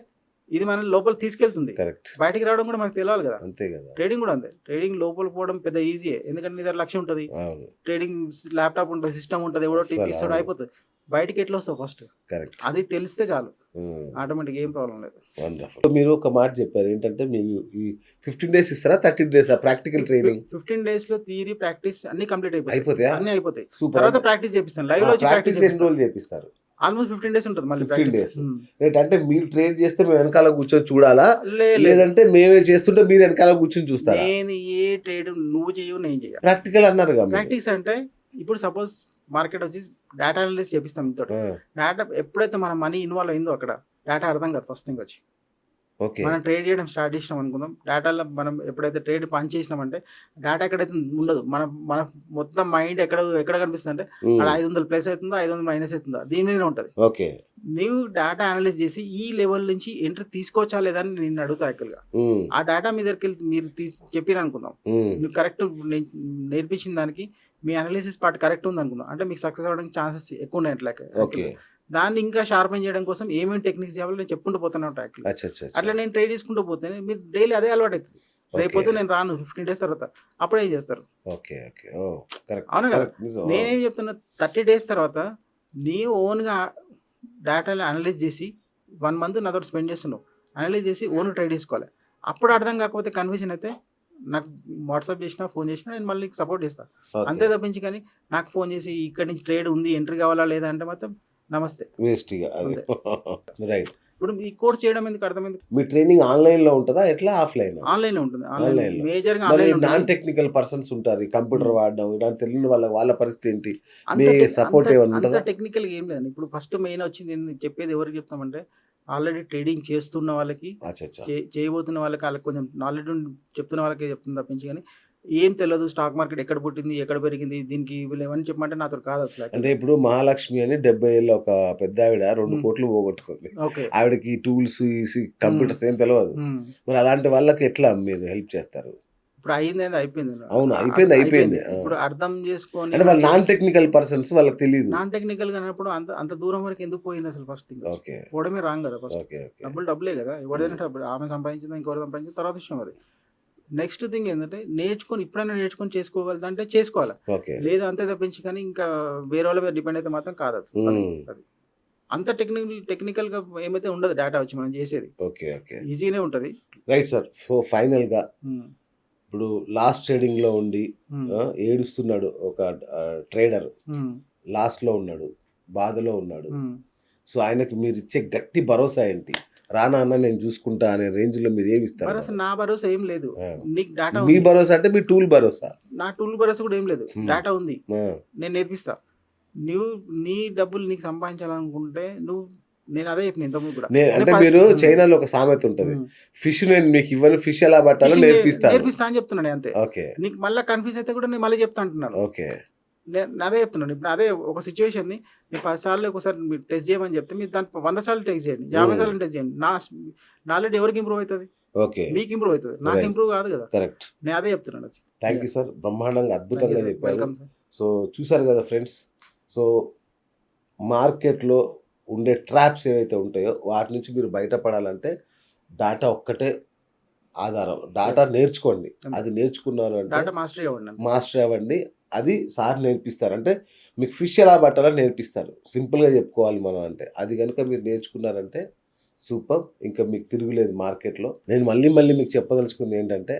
ఇది మనల్ని లోపలికి తీసుకెళ్తుంది. కరెక్ట్. బయటికి రావడం కూడా మనకు తెలవాలి కదా! అంతే కదా! ట్రేడింగ్ కూడా అంతే. ట్రేడింగ్ లోపలికి పోవడం పెద్ద ఈజీయే. ఎందుకంటే నీ దగ్గర లక్ష్యం ఉంటది. అవును. ట్రేడింగ్ ల్యాప్‌టాప్ ఉంటది. సిస్టమ్ ఉంటది. ఎవడో టిప్ అస్సలు. ఇస్తాడు అవును. అయిపోతది. బయటికి ఎట్లా వస్తావు ఫస్ట్? కరెక్ట్. అది తెలిస్తే చాలు. హ్మ్. ఆటోమేటిక్‌గా ఏం ప్రాబ్లమ్ లేదు. వండర్‌ఫుల్. మీరు ఒక మాట చెప్పారు. ఏంటంటే మీరు ఈ 15 డేస్ ఇస్తారా? 13 డేసా ప్రాక్టికల్ ట్రైనింగ్? 15 డేస్‌లో థియరీ, ప్రాక్టీస్ అన్నీ కంప్లీట్ అయిపోతాయి. అయిపోతాయా? అన్నీ అయిపోతాయి. సూపర్. తర్వాత ప్రాక్టీస్ చేపిస్తాను. లైవ్‌లో వచ్చి ప్రాక్టీస్ ప్రాక్టీస్ ఎన్ని చేపిస్తాను. రోజులు చేపిస్తారు? ఆల్మోస్ట్ 15 డేస్ ఉంటది మళ్ళీ 15 ప్రాక్టీస్. డేస్. రైట్. అంటే మీరు ట్రైన్ చేస్తే మేము వెనకాల కూర్చొని చూడాలా? లేదు. లేదంటే మేమే చేస్తుంటే మీరు వెనకాల కూర్చొని చూస్తారా? నేను ఏ ట్రేడ్ నువ్వు చెయ్యవు, నేను చెయ్య. ప్రాక్టికల్ అన్నారుగా మీరు. ప్రాక్టీస్ అంటే ఇప్పుడు సపోజ్ మార్కెట్ వచ్చి డేటా అనలిసిస్ చేపిస్తాం మీతోటి. ఆ! డేటా ఎప్పుడైతే మన మనీ ఇన్వాల్వ్ అయిందో అక్కడ డేటా అర్థం కాదు ఫస్ట్ థింగ్ వచ్చి. ఓకే. మనం ట్రేడ్ చేయడం స్టార్ట్ చేసినాం అనుకుందాం. డేటాలో మనం ఎప్పుడైతే ట్రేడ్ పని చేసినామంటే డేటా ఎక్కడైతే ఉండదు. మన మొత్తం మైండ్ ఎక్కడ కనిపిస్తుంది అంటే హ్మ్. అక్కడ 500 ప్లస్ అవుతుందా, 500 మైనస్ అవుతుందా, దీని మీదనే ఉంటుంది. ఓకే. నీవు డేటా అనలైజ్ చేసి ఈ లెవెల్ నుంచి ఎంట్రీ తీసుకోవచ్చా లేదా అని నేను అడుగుతా యాక్చువల్‌గా. హ్మ్. ఆ డేటా మీ దగ్గరికి మీరు చెప్పిరు అనుకుందాం. హ్మ్. నువ్వు కరెక్ట్ నేర్పించిన దానికి మీ అనాలిసిస్ పార్ట్ కరెక్ట్ ఉంది అనుకుందాం. అంటే మీకు సక్సెస్ అవ్వడానికి ఛాన్సెస్ ఎక్కువ ఉన్నాయి అట్లా. ఓకే. దాన్ని ఇంకా షార్పెన్ చేయడం కోసం ఏమేమి టెక్నిక్స్ చేయాలో నేను చెప్పుకుంటూ పోతాను యాక్చువల్‌గా. అచ్చా అచ్చా అట్లా అచ్చా. నేను ట్రేడ్ చేసుకుంటూ పోతే మీరు డైలీ అదే అలవాటు అవుతుంది. రేపొద్దు నేను రాను 15 డేస్ తర్వాత అప్పుడే ఏం చేస్తారు? ఓకే. ఓకే. ఓహ్! కరెక్ట్. అవునా కదా! కరెక్ట్. నిజం. నేనేం చెప్తున్నా 30 డేస్ తర్వాత నీ ఓన్‌గా డేటాని అనలైజ్ చేసి 1 మంత్ నాతోటి స్పెండ్ చేస్తున్నావు. అనలైజ్ చేసి ఓన్‌గా ట్రేడ్ చేసుకోవాలి. అప్పుడు అర్థం కాకపోతే కన్ఫ్యూజన్ అయితే నాకు వాట్సాప్ చేసినా, ఫోన్ చేసినా నేను మళ్ళీ సపోర్ట్ చేస్తా. అంతే ఓకే. తప్పించి కానీ నాకు ఫోన్ చేసి ఇక్కడి నుంచి ట్రేడ్ ఉంది, ఎంట్రీ కావాలా లేదా అంటే మాత్రం నమస్తే. వేస్ట్ ఇగ అది. అంతే. రైట్. ఇప్పుడు ఈ కోర్స్ చేయడం ఎందుకు అర్థమైంది? మీ ట్రైనింగ్ ఆన్‌లైన్‌లో ఉంటదా? ఎట్లా ఆఫ్‌లైనా? ఆన్‌లైన్‌లో ఉంటుంది. ఆన్‌లైన్‌లో. మేజర్‌గా మరి ఆన్‌లైన్‌లో నాన్ ఉంటుంది. టెక్నికల్ పర్సన్స్ ఉంటారు. ఈ కంప్యూటర్ వాడడం ఇలాంటి తెలియని వాళ్ళ పరిస్థితి ఏంటి? అంత మీ టెక్ సపోర్ట్ అంత ఏమైనా అంత ఉంటదా? టెక్నికల్‌గా ఏం లేదండి. ఇప్పుడు ఫస్ట్ మెయిన్ వచ్చి నేను చెప్పేది ఎవరికి చెప్తామంటే ఆల్రెడీ ట్రేడింగ్ చేస్తున్న వాళ్ళకి, అచ్చా అచ్చా. చేయబోతున్న వాళ్ళకి, ఆళ్ళకి కొంచెం నాలెడ్జ్ చెప్తున్న వాళ్ళకే చెప్తుంది తప్పించి కానీ ఏం తెలవదు. స్టాక్ మార్కెట్ ఎక్కడ పుట్టింది, ఎక్కడ పెరిగింది, దీనికి వీళ్ళు ఏమని చెప్పమంటే నాతో కాదు అసలు అంటే యాక్చువల్‌గా. ఇప్పుడు మహాలక్ష్మి అని 70 ఏళ్ల ఒక పెద్దావిడ 2 హ్మ్. కోట్లు పోగొట్టుకుంది. ఓకే. ఆవిడకి టూల్స్, కంప్యూటర్స్ ఏం తెలవదు. హ్మ్. మరి అలాంటి వాళ్ళకి ఎట్లా మీరు హెల్ప్ చేస్తారు? ఇప్పుడు అయిందేందో అయిపోయింది. అవును. అయిపోయింది. అయిపోయింది. ఆ! ఇప్పుడు అర్థం చేసుకొని అంటే వాళ్ళు నాన్ టెక్నికల్ పర్సన్స్ వాళ్ళకి తెలీదు. నాన్ టెక్నికల్‌గా అన్నప్పుడు అంత అంత దూరం వరకు ఎందుకు పోయింది అసలు ఫస్ట్ థింగ్ వచ్చి. ఓకే. పోవడమే రాంగ్ కదా ఫస్ట్. ఓకే. ఓకే. డబ్బులే కదా! ఎవరిదైనా డబ్బులు. ఆమె సంపాదించిందా, ఇంకెవరు సంపాదించిందా తర్వాత విషయం అది. నెక్స్ట్ థింగ్ ఏంటంటే ఇప్పుడైనా నేర్చుకొని చేసుకోగలుగుతా అంటే చేసుకోవాలి. ఓకే. లేదు అంతే తప్పించి కానీ ఇంకా వేరే వాళ్ళ మీద డిపెండ్ అయితే మాత్రం కాదు అసలు. అది. హ్మ్. అది. అంత టెక్నికల్‌గా ఏమైతే ఉండదు డేటా వచ్చి మనం చేసేది. ఓకే. ఓకే. ఈజీనే ఉంటది. Right sir. సో ఫైనల్‌గా హ్మ్. ఇప్పుడు లాస్ట్ ట్రేడింగ్‌లో ఉండి హ్మ్. ఏడుస్తున్నాడు ఒక ట్రేడర్. హ్మ్. లాస్‌లో ఉన్నాడు. బాధలో ఉన్నాడు. హ్మ్. సో ఆయనకి మీరిచ్చే గట్టి భరోసా ఏంటి? రానా అన్న నేను చూసుకుంటా అనే రేంజ్‌లో మీరు ఏమిస్తారు భరోసా భరోసా? నా భరోసా ఏం లేదు. ఆ! నీకు డేటా మీ ఉంది. భరోసా అంటే మీ టూల్ భరోసా. నా టూల్ భరోసా కూడా ఏం లేదు. హ్మ్. డేటా ఉంది. ఆ! నేను నేర్పిస్తా. నీ డబ్బులు నీకు సంపాదించాలనుకుంటే నేను అదే చెప్పిన ఇంతకుముందు కూడా. అంటే మీరు చైనాలో ఒక సామెత ఉంటది. ఫిష్ నేను మీకు ఇవ్వను, ఫిష్ ఎలా పట్టాలో నేర్పిస్తాను. నేర్పిస్తా అని చెప్తున్నాను అంతే. ఓకే. నీకు మళ్ళా కన్ఫ్యూజ్ అయితే కూడా నేను మళ్ళీ చెప్తా అంటున్నాను. ఓకే. నేను అదే చెప్తున్నాను. ఇప్పుడు అదే ఒక సిట్యుయేషన్‌ని నేను 10 సార్లు ఒకసారి మీరు టెస్ట్ చేయమని చెప్తే మీరు దాన్ని 100 సార్లు టెస్ట్ చేయండి. 50 సార్లు టెస్ట్ చేయండి. నాలెడ్జ్ ఎవరికి ఇంప్రూవ్ అవుతది? ఓకే. మీకు ఇంప్రూవ్ అవుతది. నాకు రైట్. ఇంప్రూవ్ కాదు కదా! కరెక్ట్. నేను అదే చెప్తున్నాను వచ్చి. Thank you sir. బ్రహ్మాండంగా థాంక్ యూ అద్భుతంగా సార్. చెప్పారు. Welcome sir. సో చూసారు కదా ఫ్రెండ్స్. సో మార్కెట్‌లో ఉండే ట్రాప్స్ ఏవైతే ఉంటాయో వాటి నుంచి మీరు బయటపడాలంటే డాటా ఒక్కటే ఆధారం. Data Yes. నేర్చుకోండి. అంతే. అది నేర్చుకున్నారు అంటే డాటా మాస్టరీ అవ్వండి అంతే. మాస్టర్ అవ్వండి. అది సార్ నేర్పిస్తారు. అంటే మీకు ఫిష్ ఎలా పట్టాలో నేర్పిస్తారు. సింపుల్‌గా చెప్పుకోవాలి మనం అంటే. అది గనుక మీరు నేర్చుకున్నారంటే సూపర్. ఇంకా మీకు తిరుగులేదు మార్కెట్‌లో. నేను మళ్ళీ మీకు చెప్పదలుచుకుంది ఏంటంటే,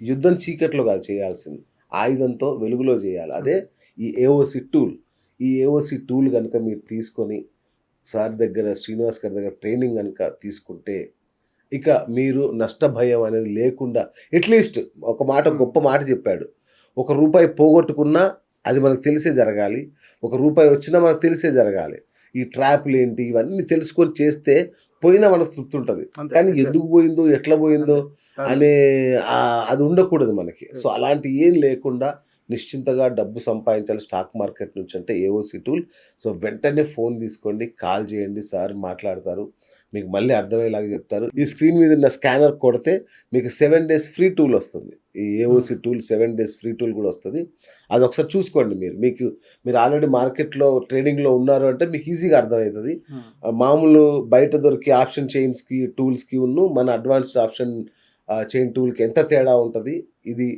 యుద్ధం చీకట్లో కాదు చేయాల్సింది. ఆయుధంతో వెలుగులో చేయాలి. అదే ఈ ఏఓసీ టూల్. ఈ ఏఓసీ టూల్ గనుక మీరు తీసుకొని సార్ దగ్గర, శ్రీనివాస్ గారి దగ్గర ట్రైనింగ్ గనుక తీసుకుంటే, ఇక మీరు నష్ట భయం అనేది లేకుండా అట్‌లీస్ట్ ఒక మాట గొప్ప మాట చెప్పాడు. ఒక రూపాయి పోగొట్టుకున్నా అది మనకు తెలిసే జరగాలి. ఒక రూపాయి వచ్చినా మనకు తెలిసే జరగాలి. ఈ ట్రాప్‌లేంటి ఇవన్నీ తెలుసుకొని చేస్తే పోయినా మనకు తృప్తి ఉంటది. అంతే. కానీ అంతే. ఎందుకు పోయిందో, ఎట్లా పోయిందో అంతే. అనే అది ఉండకూడదు మనకి. సో, అలాంటివి ఏం లేకుండా నిశ్చింతగా డబ్బు సంపాదించాలి స్టాక్ మార్కెట్ నుంచి అంటే ఏఓసీ టూల్. సో, వెంటనే ఫోన్ తీసుకోండి, కాల్ చేయండి. సార్ మాట్లాడతారు. మీకు మళ్ళీ అర్థమయ్యేలాగా చెప్తారు. ఈ స్క్రీన్ మీద ఉన్న స్కానర్ కొడితే మీకు 7 డేస్ ఫ్రీ టూల్ వస్తుంది. ఈ AOC tool 7 days free tool కూడా వస్తది. అదొకసారి చూసుకోండి మీరు. మీరు ఆల్రెడీ మార్కెట్‌లో ట్రేడింగ్‌లో ఉన్నారు అంటే మీకు ఈజీగా అర్థమవుతది. హ్మ్. మామూలు బయట దొరికే ఆప్షన్ చైన్స్‌కి, టూల్స్‌కి మన అడ్వాన్స్డ్ ఆప్షన్ చైన్ టూల్‌కి ఎంత తేడా ఉంటది. ఇది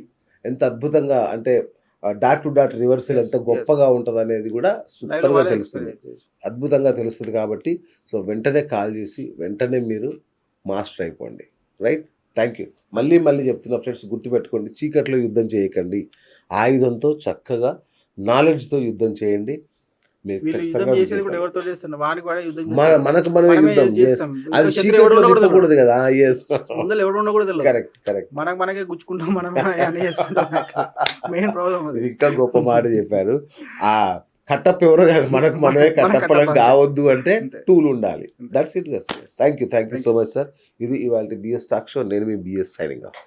ఎంత అద్భుతంగా అంటే dot to dot reversal Yes. ఎంత Yes. గొప్పగా ఉంటదనేది కూడా లైవ్‌లో సూపర్‌గా వాళ్ళే తెలుస్తుంది. ఎక్స్‌ప్లెయిన్ చేసి. అద్భుతంగా తెలుస్తది కాబట్టి సో, వెంటనే కాల్ చేసి వెంటనే మీరు మాస్టర్ అయిపోండి. రైట్? Thank you. మళ్ళీ చెప్తున్నా ఫ్రెండ్స్ గుర్తుపెట్టుకోండి. చీకట్లో యుద్ధం చేయకండి. ఆయుధంతో చక్కగా నాలెడ్జ్‌తో యుద్ధం చేయండి. మీరు వీళ్ళు యుద్ధం ఖచ్చితంగా చేసేది కూడా విజేతలు. ఎవరితో చేస్తున్నారు? వాడికి వాడే యుద్ధం మన చేస్తారు. మనకు మనమే మనమే యుద్ధం. యెస్. చేస్తాం. అది ఇంకో శత్రువు ఎవడు చీకట్లో ఉండకూడదు తెలవదు. తిప్పకూడదు కదా! యెస్. ముందల ఎవడు ఉండో కూడా తెలియదు. కరెక్ట్. మనకే గుచ్చుకుంటాం. మనం అన్నీ చేసుకుంటాం. మెయిన్ ప్రాబ్లం అది. ఇది ఇంకా గొప్ప మాట చెప్పారు. ఆ కట్టప్ప ఎవరో కాదు. మనకు మనమే మన కట్టప్పలం కట్టప్ప. కావద్దు అంటే అంతే. టూల్ ఉండాలి. అంతే. That's it. Thank you Thank so you. Much sir. ఇది ఇవాల్టి బిఎస్ టాక్ షో. నేను మీ బిఎస్ సైనింగ్ ఆఫ్.